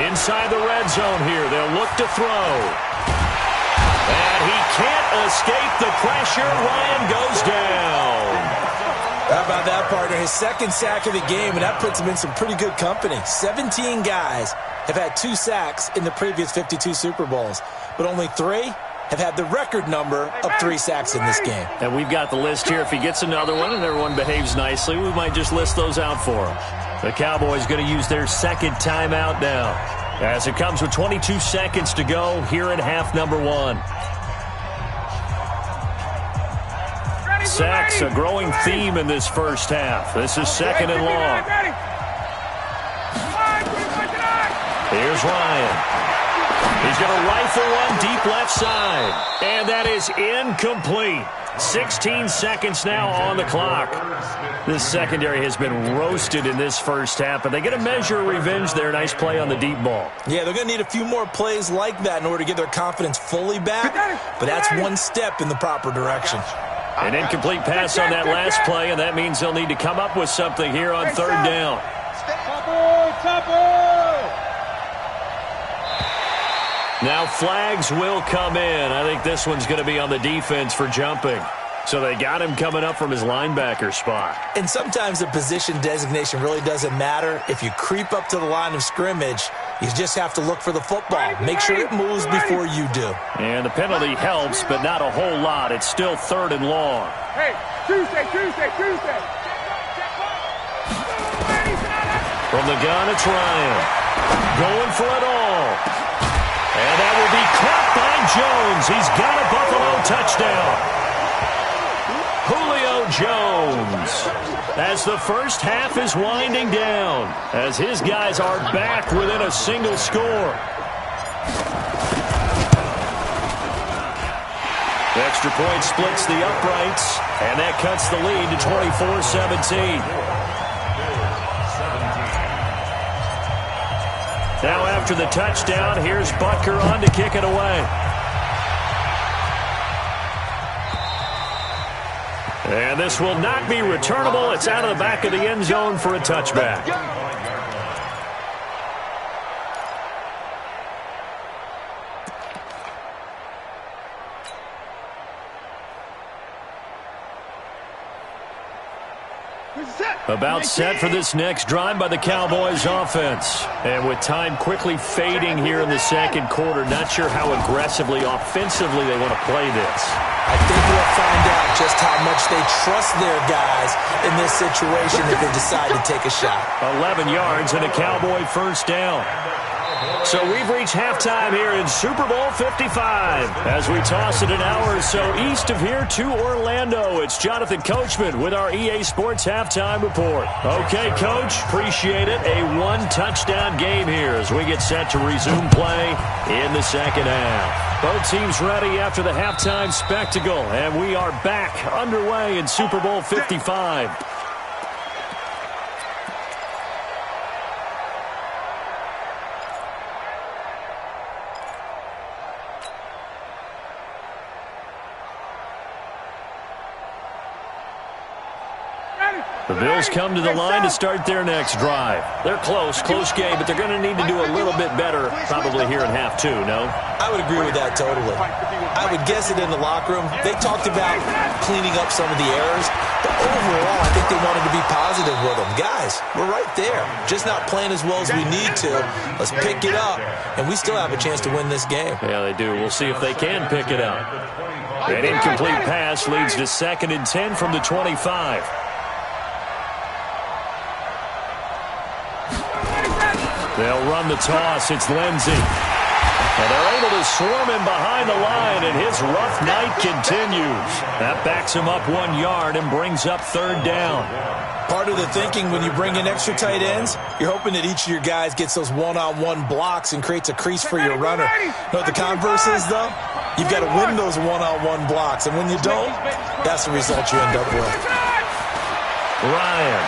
Speaker 2: Inside the red zone here, they'll look to throw. And he can't escape the pressure. Ryan goes down.
Speaker 5: How about that, partner? His second sack of the game, and that puts him in some pretty good company. 17 guys have had 2 sacks in the previous 52 Super Bowls, but only 3 have had the record number of 3 sacks in this game.
Speaker 2: And we've got the list here. If he gets another one and everyone behaves nicely, we might just list those out for him. The Cowboys going to use their second timeout now, as it comes with 22 seconds to go here in half number 1. Sacks, a growing theme in this first half. This is second and long. Here's Ryan. He's going to rifle one deep left side. And that is incomplete. 16 seconds now on the clock. This secondary has been roasted in this first half, but they get a measure of revenge there. Nice play on the deep ball.
Speaker 5: Yeah, they're going to need a few more plays like that in order to get their confidence fully back, but that's one step in the proper direction.
Speaker 2: An incomplete pass on that last play, and that means they'll need to come up with something here on third down. Now flags will come in. I think this one's going to be on the defense for jumping. So they got him coming up from his linebacker spot.
Speaker 5: And sometimes the position designation really doesn't matter. If you creep up to the line of scrimmage, you just have to look for the football. Make sure it moves before you do.
Speaker 2: And the penalty helps, but not a whole lot. It's still third and long.
Speaker 4: Hey, Tuesday.
Speaker 2: From the gun, it's Ryan. Going for it all. And that will be caught by Jones. He's got a Buffalo touchdown. Julio Jones, as the first half is winding down, as his guys are back within a single score. Extra point splits the uprights, and that cuts the lead to 24-17. Now after the touchdown, here's Butker on to kick it away. And this will not be returnable. It's out of the back of the end zone for a touchback. About set for this next drive by the Cowboys offense. And with time quickly fading here in the second quarter, not sure how aggressively, offensively they want to play this.
Speaker 5: I think we'll find out just how much they trust their guys in this situation if they decide to take a shot.
Speaker 2: 11 yards and a Cowboy first down. So we've reached halftime here in Super Bowl 55. As we toss it an hour or so east of here to Orlando, it's Jonathan Coachman with our EA Sports Halftime Report. Okay, Coach, appreciate it. A one-touchdown game here as we get set to resume play in the second half. Both teams ready after the halftime spectacle, and we are back underway in Super Bowl 55. The Bills come to the line to start their next drive. They're close game, but they're going to need to do a little bit better probably here in half two, no?
Speaker 5: I would agree with that totally. I would guess it in the locker room. They talked about cleaning up some of the errors, but overall, I think they wanted to be positive with them. Guys, we're right there. Just not playing as well as we need to. Let's pick it up, and we still have a chance to win this game.
Speaker 2: Yeah, they do. We'll see if they can pick it up. An incomplete pass leads to 2nd and 10 from the 25. They'll run the toss. It's Lindsey. And they're able to swarm him behind the line, and his rough night continues. That backs him up 1 yard and brings up 3rd down.
Speaker 5: Part of the thinking when you bring in extra tight ends, you're hoping that each of your guys gets those one-on-one blocks and creates a crease for your runner. You know what the converse is, though? You've got to win those one-on-one blocks, and when you don't, that's the result you end up with.
Speaker 2: Ryan.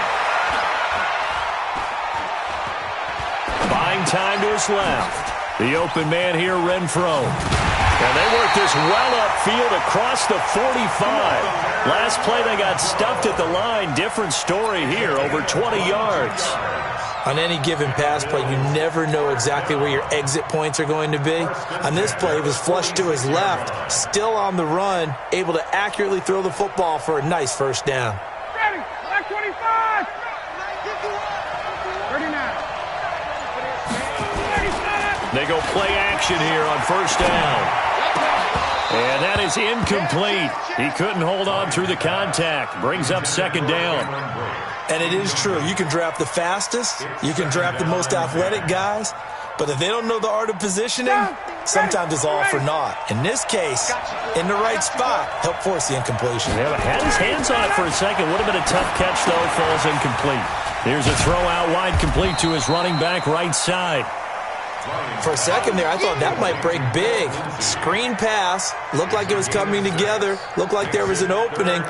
Speaker 2: Buying time to his left. The open man here, Renfro. And they work this well upfield across the 45. Last play, they got stuffed at the line. Different story here, over 20 yards.
Speaker 5: On any given pass play, you never know exactly where your exit points are going to be. On this play, he was flushed to his left, still on the run, able to accurately throw the football for a nice 1st down.
Speaker 4: Ready, back 25. 39.
Speaker 2: They go play action here on 1st down. And that is incomplete. He couldn't hold on through the contact. Brings up 2nd down.
Speaker 5: And it is true. You can draft the fastest. You can draft the most athletic guys. But if they don't know the art of positioning, sometimes it's all for naught. In this case, in the right spot, help force the incompletion.
Speaker 2: Yeah, had his hands on it for a second. Would have been a tough catch, though. Falls incomplete. Here's a throw out wide, complete to his running back right side.
Speaker 5: For a second there, I thought that might break big. Screen pass. Looked like it was coming together. Looked like there was an opening.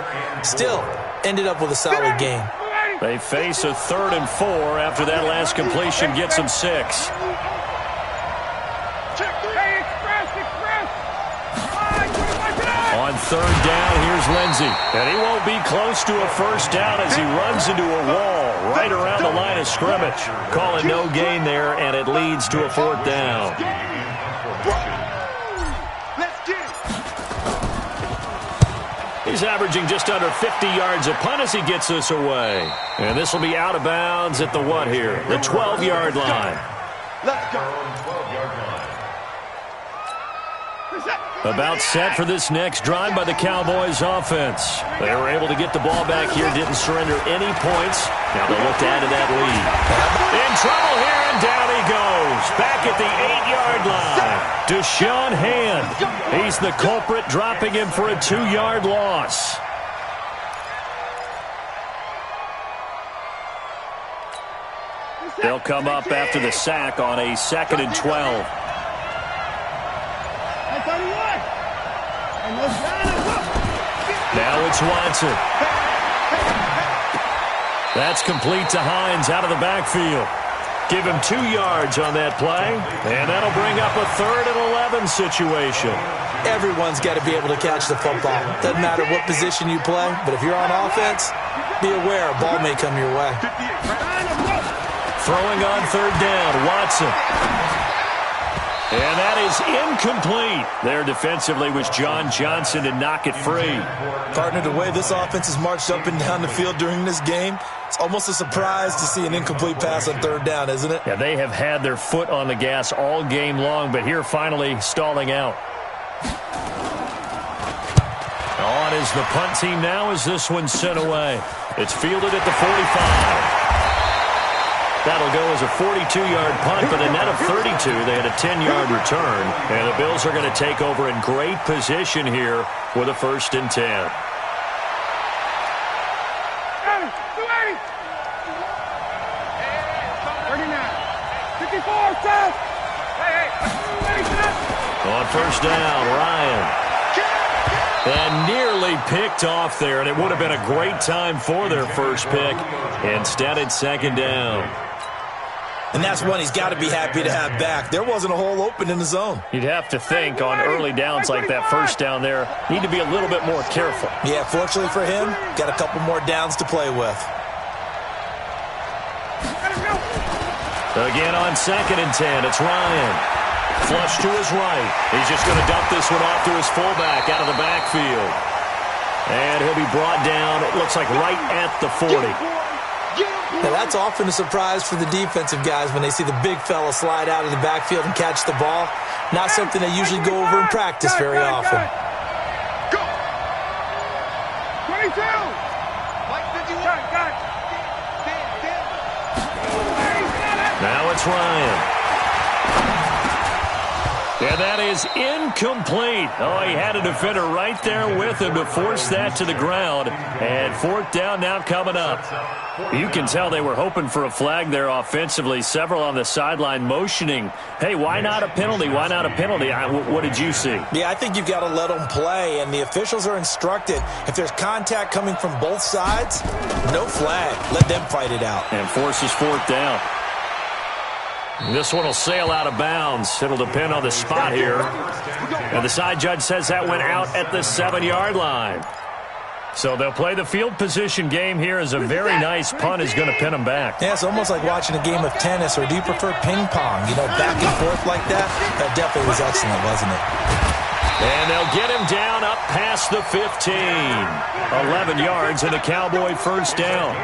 Speaker 5: Still, ended up with a solid game.
Speaker 2: They face a 3rd and 4 after that last completion gets them 6. On 3rd down, here's Lindsey. And he won't be close to a 1st down as he runs into a wall right around the line of scrimmage. Calling no gain there, and it leads to a 4th down. He's averaging just under 50 yards a punt as he gets this away. And this will be out of bounds at the what here? The 12-yard line.
Speaker 4: Let's go.
Speaker 2: About set for this next drive by the Cowboys offense. They were able to get the ball back here, didn't surrender any points. Now they'll look to add to that lead. In trouble here, and down he goes. Back at the 8-yard line. Deshaun Hand. He's the culprit, dropping him for a 2-yard loss. They'll come up after the sack on a 2nd and 12. Now it's Watson. That's complete to Hines out of the backfield. Give him 2 yards on that play, and that'll bring up a 3rd and 11 situation.
Speaker 5: Everyone's got to be able to catch the football. Doesn't matter what position you play, but if you're on offense, be aware a ball may come your way.
Speaker 2: Throwing on 3rd down, Watson. And that is incomplete. There defensively was John Johnson to knock it free.
Speaker 5: Partner, the way this offense has marched up and down the field during this game, it's almost a surprise to see an incomplete pass on 3rd down, isn't it?
Speaker 2: Yeah, they have had their foot on the gas all game long, but here finally stalling out. On is the punt team now as this one's sent away. It's fielded at the 45. That'll go as a 42-yard punt, but a net of 32. They had a 10-yard return, and the Bills are going to take over in great position here with a 1st and 10. On 1st down, Ryan. And nearly picked off there, and it would have been a great time for their first pick. Instead, it's 2nd down.
Speaker 5: And that's one he's got to be happy to have back. There wasn't a hole open in the zone.
Speaker 2: You'd have to think on early downs like that 1st down there, need to be a little bit more careful.
Speaker 5: Yeah, fortunately for him, got a couple more downs to play with.
Speaker 2: Again on 2nd and 10, it's Ryan. Flush to his right. He's just going to dump this one off to his fullback out of the backfield. And he'll be brought down, it looks like right at the 40.
Speaker 5: Now that's often a surprise for the defensive guys when they see the big fella slide out of the backfield and catch the ball. Not something they usually go over in practice very often.
Speaker 4: Go! 22! Mike 51.
Speaker 2: Now it's Ryan. And that is incomplete. Oh, he had a defender right there with him to force that to the ground. And 4th down now coming up. You can tell they were hoping for a flag there offensively. Several on the sideline motioning, hey, why not a penalty? Why not a penalty? What did you see?
Speaker 5: Yeah, I think you've got to let them play, and the officials are instructed. If there's contact coming from both sides, no flag. Let them fight it out.
Speaker 2: And forces 4th down. This one will sail out of bounds. It'll depend on the spot here. And the side judge says that went out at the 7-yard line. So they'll play the field position game here as a very nice punt is going to pin them back.
Speaker 5: Yeah, it's almost like watching a game of tennis, or do you prefer ping pong? You know, back and forth like that? That definitely was excellent, wasn't it?
Speaker 2: And they'll get him down up past the 15. 11 yards and a Cowboy 1st down.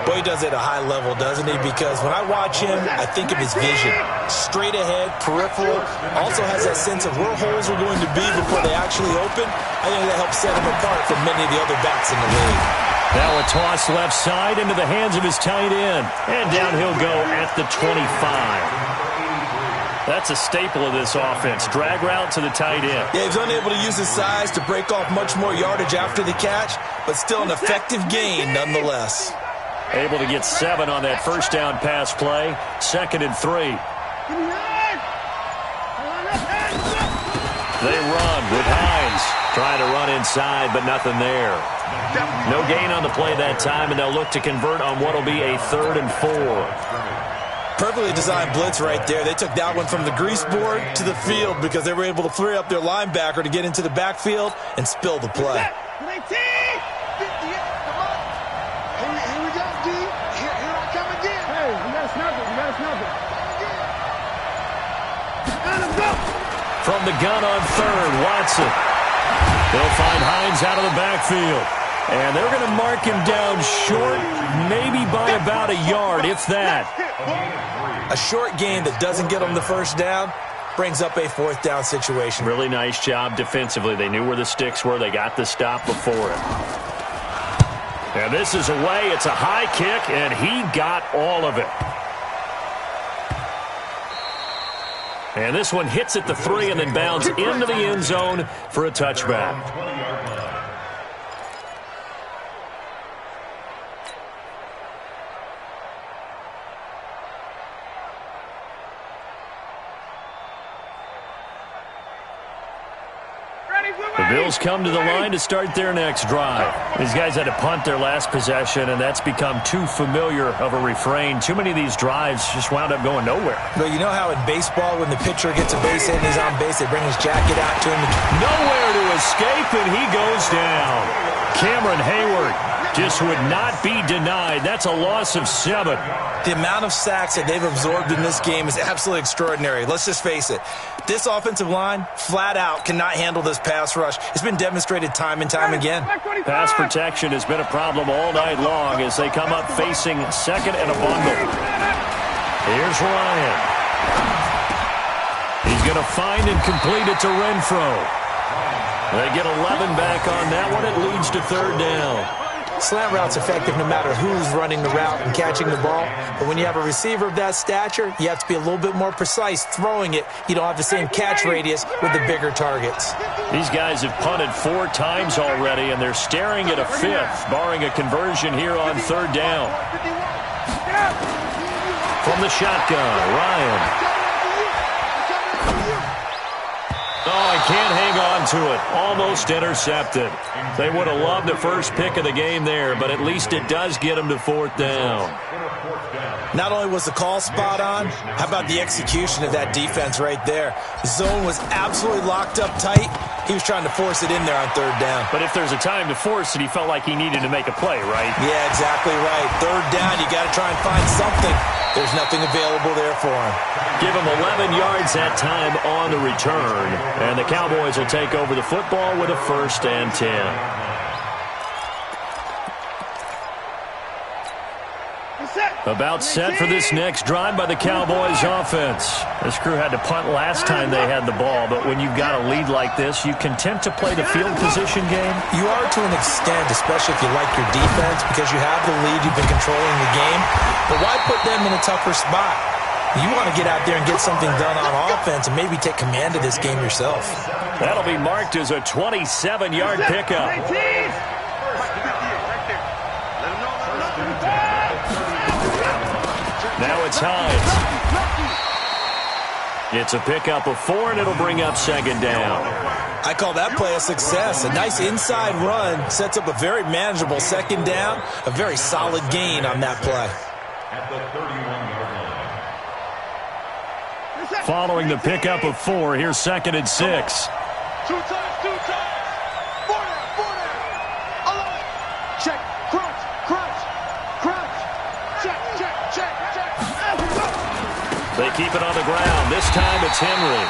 Speaker 5: Boy, he does it at a high level, doesn't he? Because when I watch him, I think of his vision. Straight ahead, peripheral. Also has that sense of where holes are going to be before they actually open. I think that helps set him apart from many of the other backs in the league.
Speaker 2: Now a toss left side into the hands of his tight end. And down he'll go at the 25. That's a staple of this offense. Drag route to the tight end.
Speaker 5: Yeah, he's unable to use his size to break off much more yardage after the catch, but still an effective gain nonetheless.
Speaker 2: Able to get 7 on that 1st down pass play. 2nd and 3. They run with Hines. Trying to run inside, but nothing there. No gain on the play that time, and they'll look to convert on what will be a 3rd and 4.
Speaker 5: Perfectly designed blitz right there. They took that one from the grease board to the field because they were able to free up their linebacker to get into the backfield and spill the play.
Speaker 2: From the gun on 3rd, Watson. They'll find Hines out of the backfield. And they're going to mark him down short, maybe by about a yard, if that.
Speaker 5: A short gain that doesn't get them the 1st down brings up a 4th down situation.
Speaker 2: Really nice job defensively. They knew where the sticks were. They got the stop before it. And this is away. It's a high kick, and he got all of it. And this one hits at the 3 and then bounds into the end zone for a touchback. The Bills come to the line to start their next drive. These guys had to punt their last possession, and that's become too familiar of a refrain. Too many of these drives just wound up going nowhere.
Speaker 5: But you know how in baseball, when the pitcher gets a base hit and he's on base, they bring his jacket out to him?
Speaker 2: Nowhere to escape, and he goes down. Cameron Hayward just would not be denied. That's a loss of 7.
Speaker 5: The amount of sacks that they've absorbed in this game is absolutely extraordinary. Let's just face it. This offensive line, flat out, cannot handle this pass rush. It's been demonstrated time and time again.
Speaker 2: Pass protection has been a problem all night long as they come up facing 2nd and a bundle. Here's Ryan. He's going to find and complete it to Renfro. They get 11 back on that one. It leads to 3rd down.
Speaker 5: Slant route's effective no matter who's running the route and catching the ball. But when you have a receiver of that stature, you have to be a little bit more precise throwing it. You don't have the same catch radius with the bigger targets.
Speaker 2: These guys have punted 4 times already, and they're staring at a 5th, barring a conversion here on 3rd down. From the shotgun, Ryan. Oh, he can't hang on to it. Almost intercepted. They would have loved the first pick of the game there, but at least it does get them to 4th down.
Speaker 5: Not only was the call spot on, how about the execution of that defense right there? The zone was absolutely locked up tight. He was trying to force it in there on 3rd down.
Speaker 2: But if there's a time to force it, he felt like he needed to make a play, right?
Speaker 5: Yeah, exactly right. 3rd down, you got to try and find something. There's nothing available there for him.
Speaker 2: Give him 11 yards that time on the return. And the Cowboys will take over the football with a 1st and 10. About set for this next drive by the Cowboys offense. This crew had to punt last time they had the ball, but when you've got a lead like this, you content to play the field position game?
Speaker 5: You are to an extent, especially if you like your defense, because you have the lead, you've been controlling the game. But why put them in a tougher spot? You want to get out there and get something done on offense and maybe take command of this game yourself.
Speaker 2: That'll be marked as a 27-yard pickup. Now it's Hines. It's a pickup of 4, and it'll bring up 2nd down.
Speaker 5: I call that play a success. A nice inside run sets up a very manageable 2nd down, a very solid gain on that play.
Speaker 3: At the 31-yard line.
Speaker 2: Following the pickup of 4, here's 2nd and 6.
Speaker 4: 2 times. 4 down. Alone. Check. Crunch. Check.
Speaker 2: They keep it on the ground. This time it's Henry.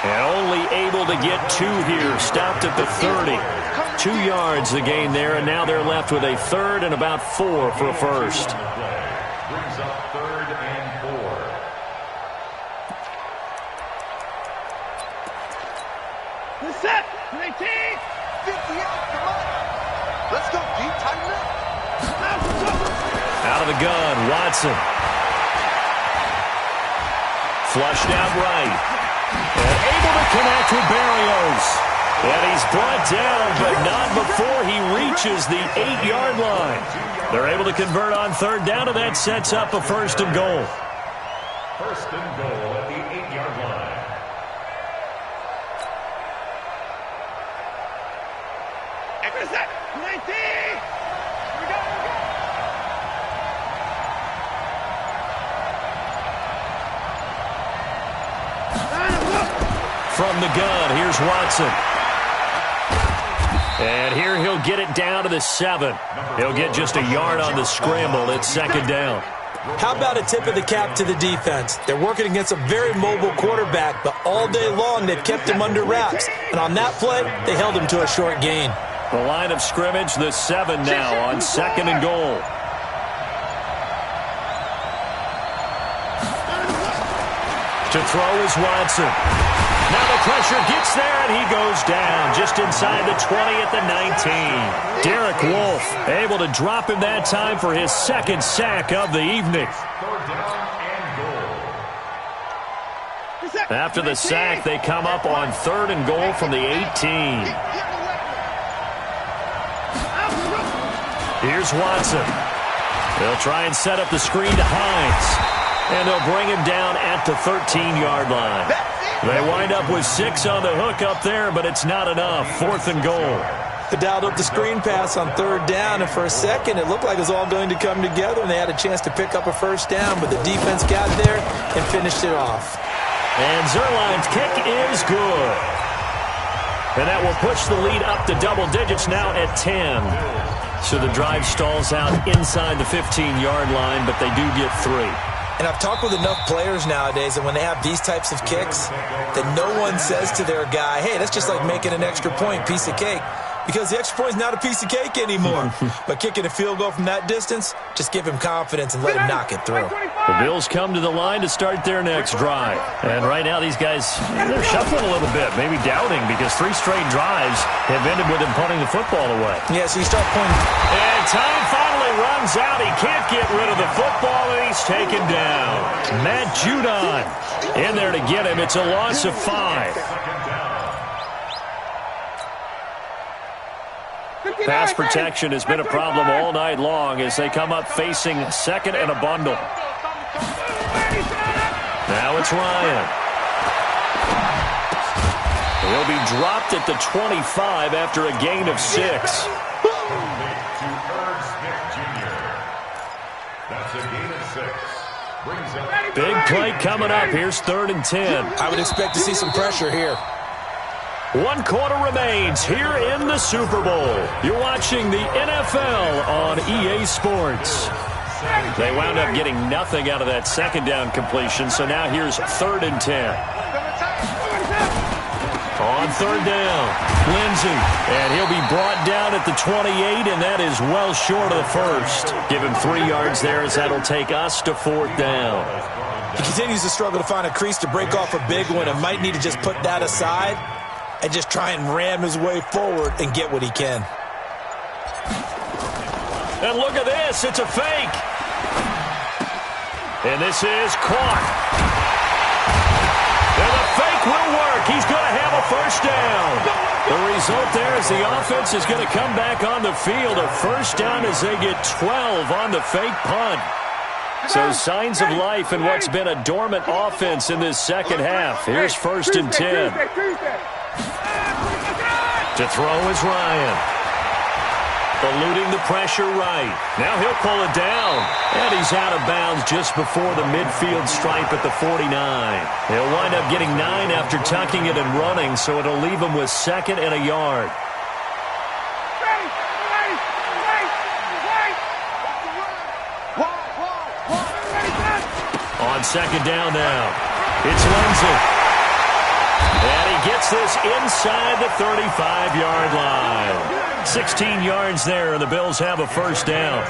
Speaker 2: And only able to get 2 here. Stopped at the 30. 2 yards the gain there, and now they're left with a 3rd and about 4 for a 1st.
Speaker 3: Brings up 3rd and 4.
Speaker 4: The set. 19. 50 out. Come on. Let's go deep. Tighten up.
Speaker 2: Out of the gun, Watson. Flushed out right. And able to connect with Berrios. And he's brought down, but not before he reaches the 8-yard line. They're able to convert on 3rd down, and that sets up a 1st and goal.
Speaker 3: 1st and goal at the 8-yard line.
Speaker 4: Set. 19. We go.
Speaker 2: From the gun, here's Watson. And here he'll get it down to the 7. He'll get just a yard on the scramble. It's 2nd down.
Speaker 5: How about a tip of the cap to the defense? They're working against a very mobile quarterback, but all day long they've kept him under wraps. And on that play, they held him to a short gain.
Speaker 2: The line of scrimmage, the 7 now on 2nd and goal. To throw is Watson. Now the pressure gets there, and he goes down just inside the 20 at the 19. Derek Wolfe able to drop him that time for his 2nd sack of the evening.
Speaker 3: 3rd down and goal.
Speaker 2: After the sack, they come up on 3rd and goal from the 18. Here's Watson. They'll try and set up the screen to Hines. And they'll bring him down at the 13-yard line. They wind up with 6 on the hook up there, but it's not enough. 4th and goal.
Speaker 5: They dialed up the screen pass on 3rd down, and for a second it looked like it was all going to come together, and they had a chance to pick up a 1st down, but the defense got there and finished it off.
Speaker 2: And Zerline's kick is good. And that will push the lead up to double digits now at 10. So the drive stalls out inside the 15-yard line, but they do get 3.
Speaker 5: And I've talked with enough players nowadays that when they have these types of kicks, that no one says to their guy, hey, that's just like making an extra point, piece of cake. Because the extra point is not a piece of cake anymore. But kicking a field goal from that distance, just give him confidence and let him knock it through.
Speaker 2: The Bills come to the line to start their next drive. And right now these guys, they're shuffling a little bit, maybe doubting, because 3 straight drives have ended with them punting the football away.
Speaker 5: Yeah, so you start pointing.
Speaker 2: And time finally runs out. He can't get rid of the football, and he's taken down. Matt Judon in there to get him. It's a loss of 5. Pass protection has been a problem all night long as they come up facing 2nd and a bundle. Now it's Ryan. He'll be dropped at the 25 after a gain of 6. Big play coming up. Here's 3rd and 10.
Speaker 5: I would expect to see some pressure here.
Speaker 2: 1 quarter remains here in the Super Bowl. You're watching the NFL on EA Sports. They wound up getting nothing out of that second down completion, so now here's 3rd and 10. On 3rd down, Lindsey, and he'll be brought down at the 28, and that is well short of the first. Give him 3 yards there, as that'll take us to 4th down.
Speaker 5: He continues to struggle to find a crease to break off a big one and might need to just put that aside and just try and ram his way forward and get what he can.
Speaker 2: And look at this. It's a fake. And this is caught. And the fake will work. He's going to have a first down. The result there is the offense is going to come back on the field. A first down as they get 12 on the fake punt. So signs of life in what's been a dormant offense in this second half. Here's 1st and 10. To throw is Ryan. Eluding the pressure right. Now he'll pull it down. And he's out of bounds just before the midfield stripe at the 49. He'll wind up getting 9 after tucking it and running, so it'll leave him with 2nd and a yard. On 2nd down now, it's Lindsey. And he gets this inside the 35-yard line. 16 yards there, and the Bills have a first down.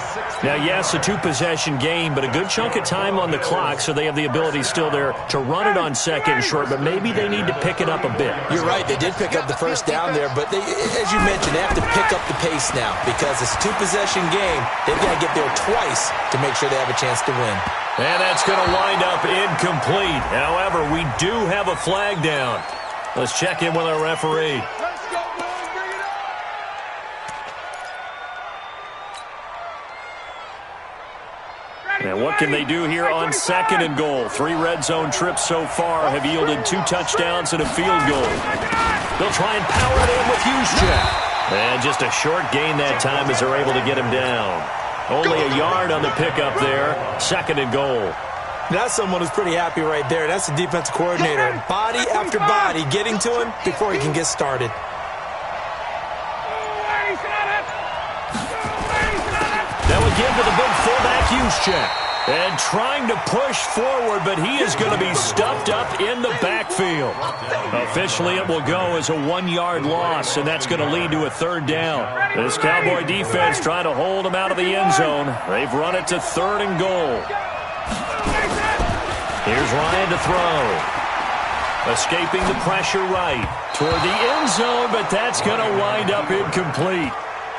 Speaker 2: Now, yes, a 2-possession game, but a good chunk of time on the clock, so they have the ability still there to run it on 2nd and short, but maybe they need to pick it up a bit.
Speaker 5: You're right, they did pick up the first down there, but they, as you mentioned, they have to pick up the pace now because it's a 2-possession game. They've got to get there twice to make sure they have a chance to win.
Speaker 2: And that's going to wind up incomplete. However, we do have a flag down. Let's check in with our referee. And what can they do here on 2nd and goal? 3 red zone trips so far have yielded 2 touchdowns and a field goal. They'll try and power it in with Juszczyk. And just a short gain that time as they're able to get him down. Only a yard on the pickup there. 2nd and goal.
Speaker 5: That's someone who's pretty happy right there. That's the defensive coordinator. Body after body getting to him before he can get started.
Speaker 2: That would give to the big fullback Juszczyk. And trying to push forward, but he is going to be stuffed up in the backfield. Officially, it will go as a 1-yard loss, and that's going to lead to a 3rd down. This Cowboy defense trying to hold him out of the end zone. They've run it to 3rd and goal. Here's Ryan to throw. Escaping the pressure right toward the end zone, but that's going to wind up incomplete.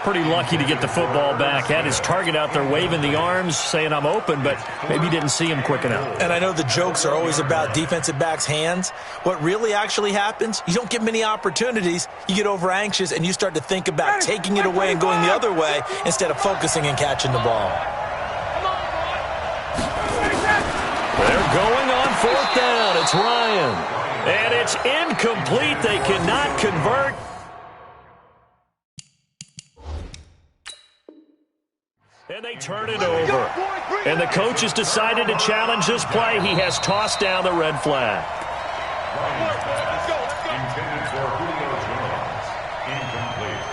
Speaker 2: Pretty lucky to get the football back. Had his target out there waving the arms, saying I'm open, but maybe didn't see him quick enough.
Speaker 5: And I know the jokes are always about defensive backs' hands. What really actually happens, you don't get many opportunities. You get over anxious, and you start to think about taking it away and going the other way instead of focusing and catching the ball.
Speaker 2: They're going on 4th down. It's Ryan. And it's incomplete. They cannot convert. And they turn it over. And the coach has decided to challenge this play. He has tossed down the red flag.
Speaker 3: Intended for Julio Jones. Incomplete.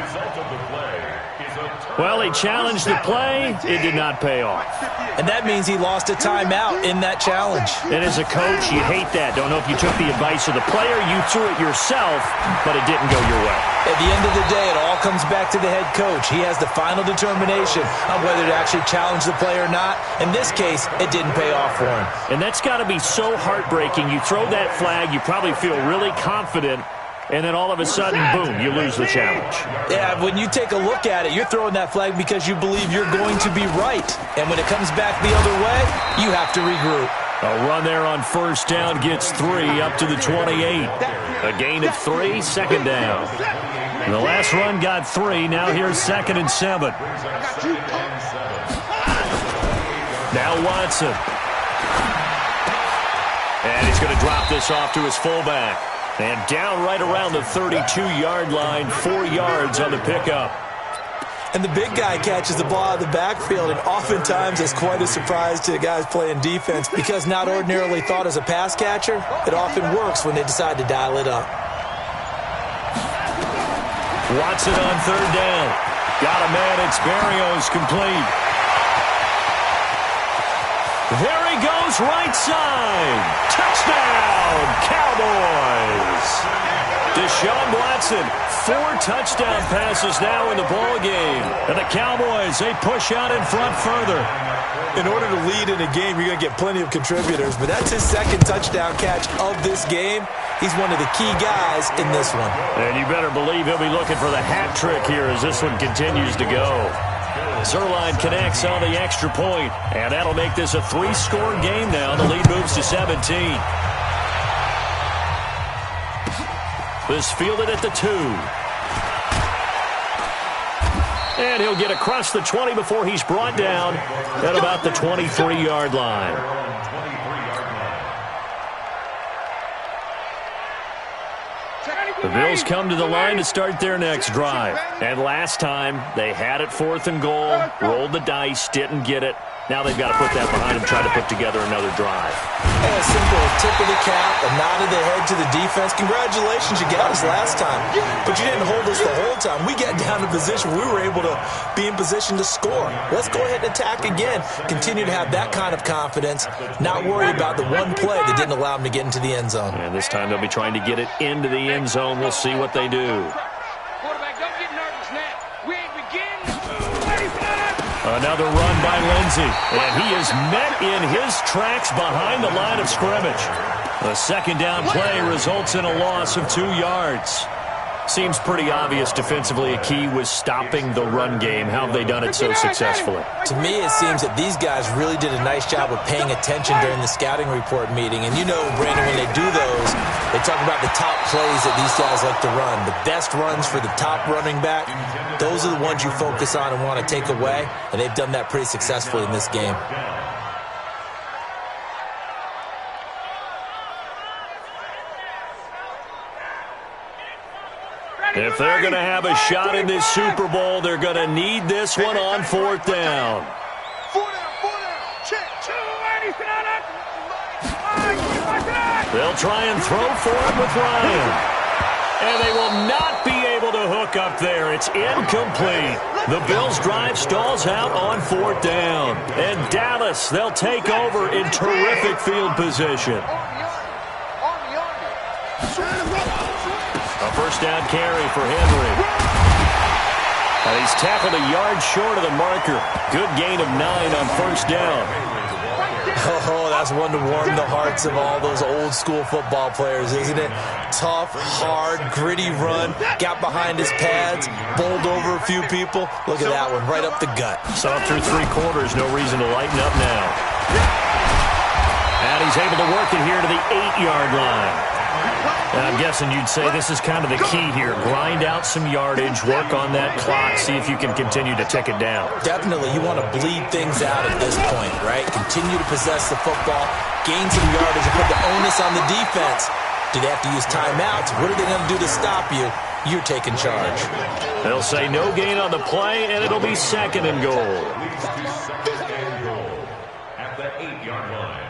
Speaker 3: Result of the play is a turnover.
Speaker 2: Well, he challenged the play. It did not pay off.
Speaker 5: And that means he lost a timeout in that challenge.
Speaker 2: And as a coach, you hate that. Don't know if you took the advice of the player, you threw it yourself, but it didn't go your way.
Speaker 5: At the end of the day, it all comes back to the head coach. He has the final determination on whether to actually challenge the play or not. In this case, it didn't pay off for him.
Speaker 2: And that's got to be so heartbreaking. You throw that flag, you probably feel really confident, and then all of a sudden, boom, you lose the challenge.
Speaker 5: Yeah, when you take a look at it, you're throwing that flag because you believe you're going to be right. And when it comes back the other way, you have to regroup.
Speaker 2: A run there on 1st down gets 3 up to the 28. A gain of 3, 2nd down. And the last run got 3. Now here's 2nd and 7. Now Watson. And he's going to drop this off to his fullback. And down right around the 32-yard line, 4 yards on the pickup.
Speaker 5: And the big guy catches the ball out of the backfield, and oftentimes it's quite a surprise to the guys playing defense because not ordinarily thought as a pass catcher, it often works when they decide to dial it up.
Speaker 2: Watson on 3rd down. Got a man. It's Berrios complete. There he goes, right side. Touchdown, Cowboys. Deshaun Watson, 4 touchdown passes now in the ball game. And the Cowboys, they push out in front further.
Speaker 5: In order to lead in a game, you're going to get plenty of contributors, but that's his second touchdown catch of this game. He's one of the key guys in this one.
Speaker 2: And you better believe he'll be looking for the hat trick here as this one continues to go. Zuerlein connects on the extra point, and that'll make this a 3-score game now. The lead moves to 17. This fielded at the 2. And he'll get across the 20 before he's brought down at about the 23-yard line. The Bills come to the line to start their next drive. And last time, they had it 4th and goal, rolled the dice, didn't get it. Now they've got to put that behind them, try to put together another drive.
Speaker 5: A simple tip of the cap, a nod of the head to the defense. Congratulations, you got us last time. But you didn't hold us the whole time. We got down to position. We were able to be in position to score. Let's go ahead and attack again. Continue to have that kind of confidence. Not worry about the one play that didn't allow them to get into the end zone.
Speaker 2: And this time they'll be trying to get it into the end zone. We'll see what they do.
Speaker 4: Quarterback, don't get nervous now. We ain't beginning.
Speaker 2: Another run by Lindsey, and he is met in his tracks behind the line of scrimmage. The second down play results in a loss of 2 yards. Seems pretty obvious defensively a key was stopping the run game. How have they done it so successfully?
Speaker 5: To me, it seems that these guys really did a nice job of paying attention during the scouting report meeting. And you know, Brandon, when they do those, they talk about the top plays that these guys like to run. The best runs for the top running back, those are the ones you focus on and want to take away. And they've done that pretty successfully in this game.
Speaker 2: If they're going to have a shot in this Super Bowl, they're going to need this one on 4th down.
Speaker 4: 4 down. Check.
Speaker 2: They'll try and throw for it with Ryan. And they will not be able to hook up there. It's incomplete. The Bills' drive stalls out on 4th down. And Dallas, they'll take over in terrific field position. A first down carry for Henry. And he's tackled a yard short of the marker. Good gain of 9 on first down.
Speaker 5: Oh, that's one to warm the hearts of all those old-school football players, isn't it? Tough, hard, gritty run. Got behind his pads, bowled over a few people. Look at that one, right up the gut.
Speaker 2: Saw through 3 quarters, no reason to lighten up now. And he's able to work it here to the 8-yard line. And I'm guessing you'd say this is kind of the key here. Grind out some yardage, work on that clock, see if you can continue to tick it down.
Speaker 5: Definitely, you want to bleed things out at this point, right? Continue to possess the football, gain some yardage, and put the onus on the defense. Do they have to use timeouts? What are they going to do to stop you? You're taking charge.
Speaker 2: They'll say no gain on the play, and it'll be 2nd and goal.
Speaker 3: At the 8-yard line.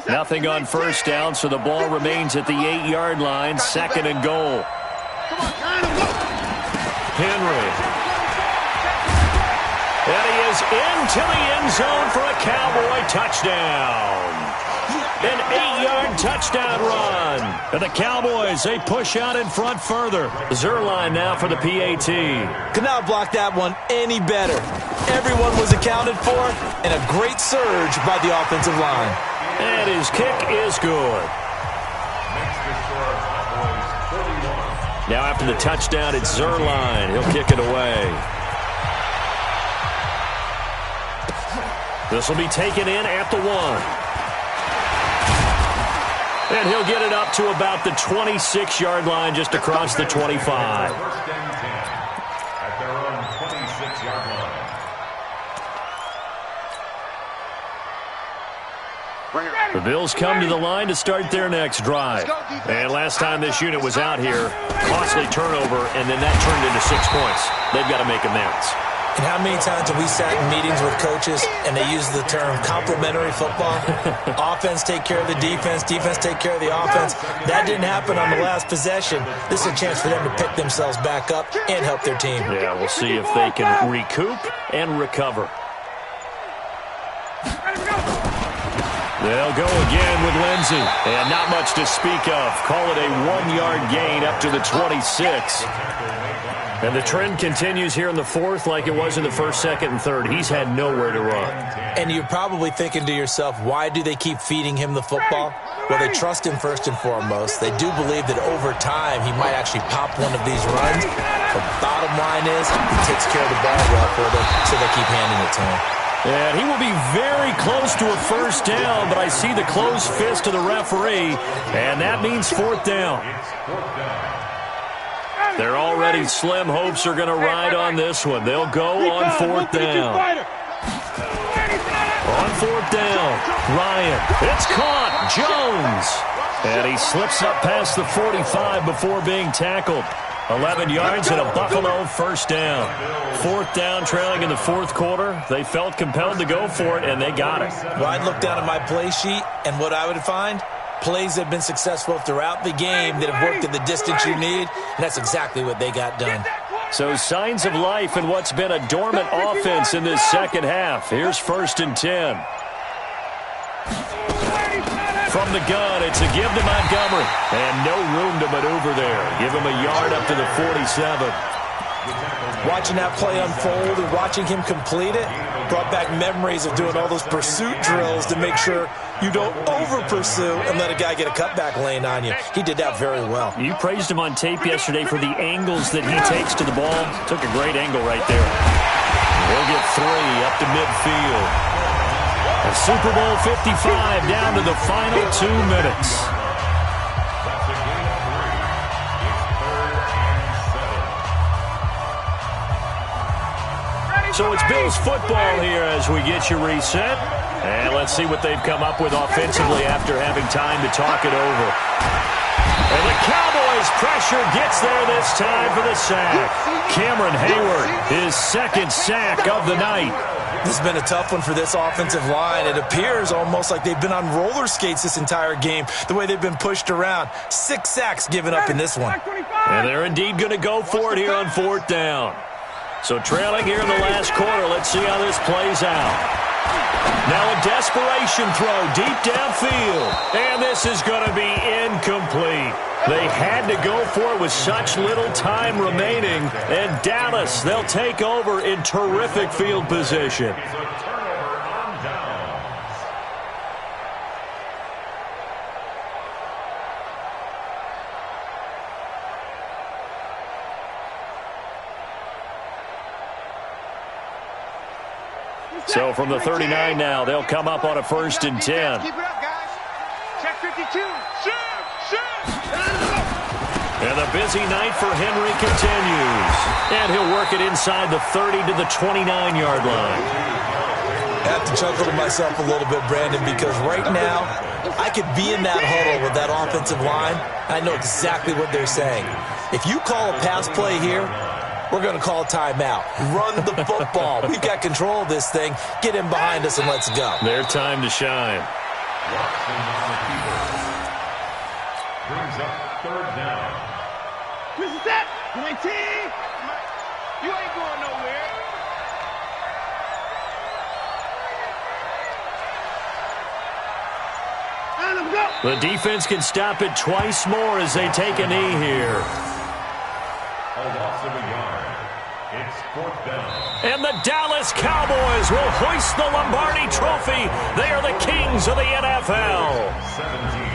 Speaker 2: Nothing on first down, so the ball remains at the 8-yard line. 2nd and goal. Henry. And he is into the end zone for a Cowboy touchdown. An 8-yard touchdown run. And the Cowboys, they push out in front further. Zuerlein now for the PAT.
Speaker 5: Could not block that one any better. Everyone was accounted for, and a great surge by the offensive line.
Speaker 2: And his kick is good. Now after the touchdown, it's Zuerlein. He'll kick it away. This will be taken in at the 1. And he'll get it up to about the 26-yard line, just across the 25.
Speaker 3: First and 10 at their own 26-yard line.
Speaker 2: The Bills come to the line to start their next drive. And last time this unit was out here, costly turnover, and then that turned into 6 points. They've got to make amends.
Speaker 5: And how many times have we sat in meetings with coaches and they use the term complementary football? Offense take care of the defense, defense take care of the offense. That didn't happen on the last possession. This is a chance for them to pick themselves back up and help their team.
Speaker 2: Yeah, we'll see if they can recoup and recover. They'll go again with Lindsey. And not much to speak of. Call it a 1-yard gain up to the 26. And the trend continues here in the fourth like it was in the first, second, and third. He's had nowhere to run.
Speaker 5: And you're probably thinking to yourself, why do they keep feeding him the football? Well, they trust him first and foremost. They do believe that over time he might actually pop one of these runs. The bottom line is he takes care of the ball well for them, so they keep handing it to him.
Speaker 2: And he will be very close to a first down, but I see the closed fist of the referee, and that means fourth down. They're already slim hopes are going to ride on this one. They'll go on fourth down. On fourth down, Ryan. It's caught. Jones. And he slips up past the 45 before being tackled. 11 yards and a Buffalo first down. Fourth down, trailing in the fourth quarter. They felt compelled to go for it, and they got it.
Speaker 5: Well, I'd look down at my play sheet, and what I would find, plays that have been successful throughout the game that have worked at the distance you need, and that's exactly what they got done.
Speaker 2: So signs of life in what's been a dormant offense in this second half. Here's 1st and 10. From the gun, it's a give to Montgomery. And no room to maneuver there. Give him a yard up to the 47.
Speaker 5: Watching that play unfold and watching him complete it brought back memories of doing all those pursuit drills to make sure you don't over-pursue and let a guy get a cutback lane on you. He did that very well.
Speaker 2: You praised him on tape yesterday for the angles that he takes to the ball. Took a great angle right there. They'll get 3 up to midfield. A Super Bowl 55 down to the final 2 minutes. So it's Bills football here as we get you reset. And let's see what they've come up with offensively after having time to talk it over. And the Cowboys' pressure gets there this time for the sack. Cameron Hayward, his 2nd sack of the night.
Speaker 5: This has been a tough one for this offensive line. It appears almost like they've been on roller skates this entire game, the way they've been pushed around. 6 sacks given up in this one.
Speaker 2: And they're indeed going to go for it here on 4th down. So trailing here in the last quarter, let's see how this plays out. Now a desperation throw deep downfield. And this is going to be incomplete. They had to go for it with such little time remaining. And Dallas, they'll take over in terrific field position. So from the 39 now, they'll come up on a 1st and 10.
Speaker 4: Keep it up, guys. Check 52.
Speaker 2: And the busy night for Henry continues. And he'll work it inside the 30 to the 29-yard line.
Speaker 5: I have to chuckle to myself a little bit, Brandon, because right now I could be in that huddle with that offensive line. I know exactly what they're saying. If you call a pass play here, we're going to call a timeout. Run the football. We've got control of this thing. Get in behind us and let's go.
Speaker 2: Their time to shine.
Speaker 3: Brings up 3rd down.
Speaker 4: This is that. 19. You ain't going nowhere. Let him go.
Speaker 2: The defense can stop it twice more as they take a knee here.
Speaker 3: A loss of a yard. It's 4th down.
Speaker 2: And the Dallas Cowboys will hoist the Lombardi Trophy. They are the kings of the NFL.
Speaker 3: 17.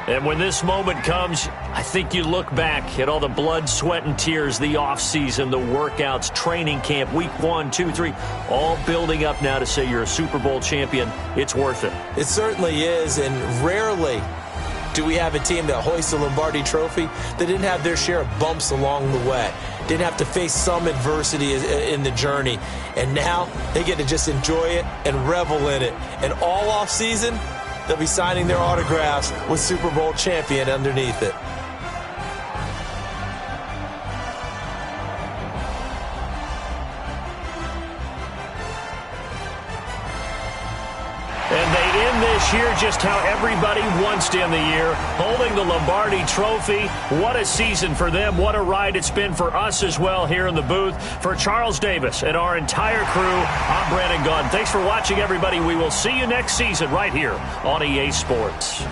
Speaker 2: And when this moment comes, I think you look back at all the blood, sweat, and tears, the offseason, the workouts, training camp, week 1, 2, 3, all building up now to say you're a Super Bowl champion. It's worth it.
Speaker 5: It certainly is, and rarely do we have a team that hoists the Lombardi Trophy that didn't have their share of bumps along the way, didn't have to face some adversity in the journey, and now they get to just enjoy it and revel in it. And all offseason, they'll be signing their autographs with Super Bowl champion underneath it.
Speaker 2: end this year just how everybody wants to end the year, holding the Lombardi Trophy. What a season for them. What a ride it's been for us as well here in the booth. For Charles Davis and our entire crew, I'm Brandon Gunn. Thanks for watching, everybody. We will see you next season right here on EA Sports.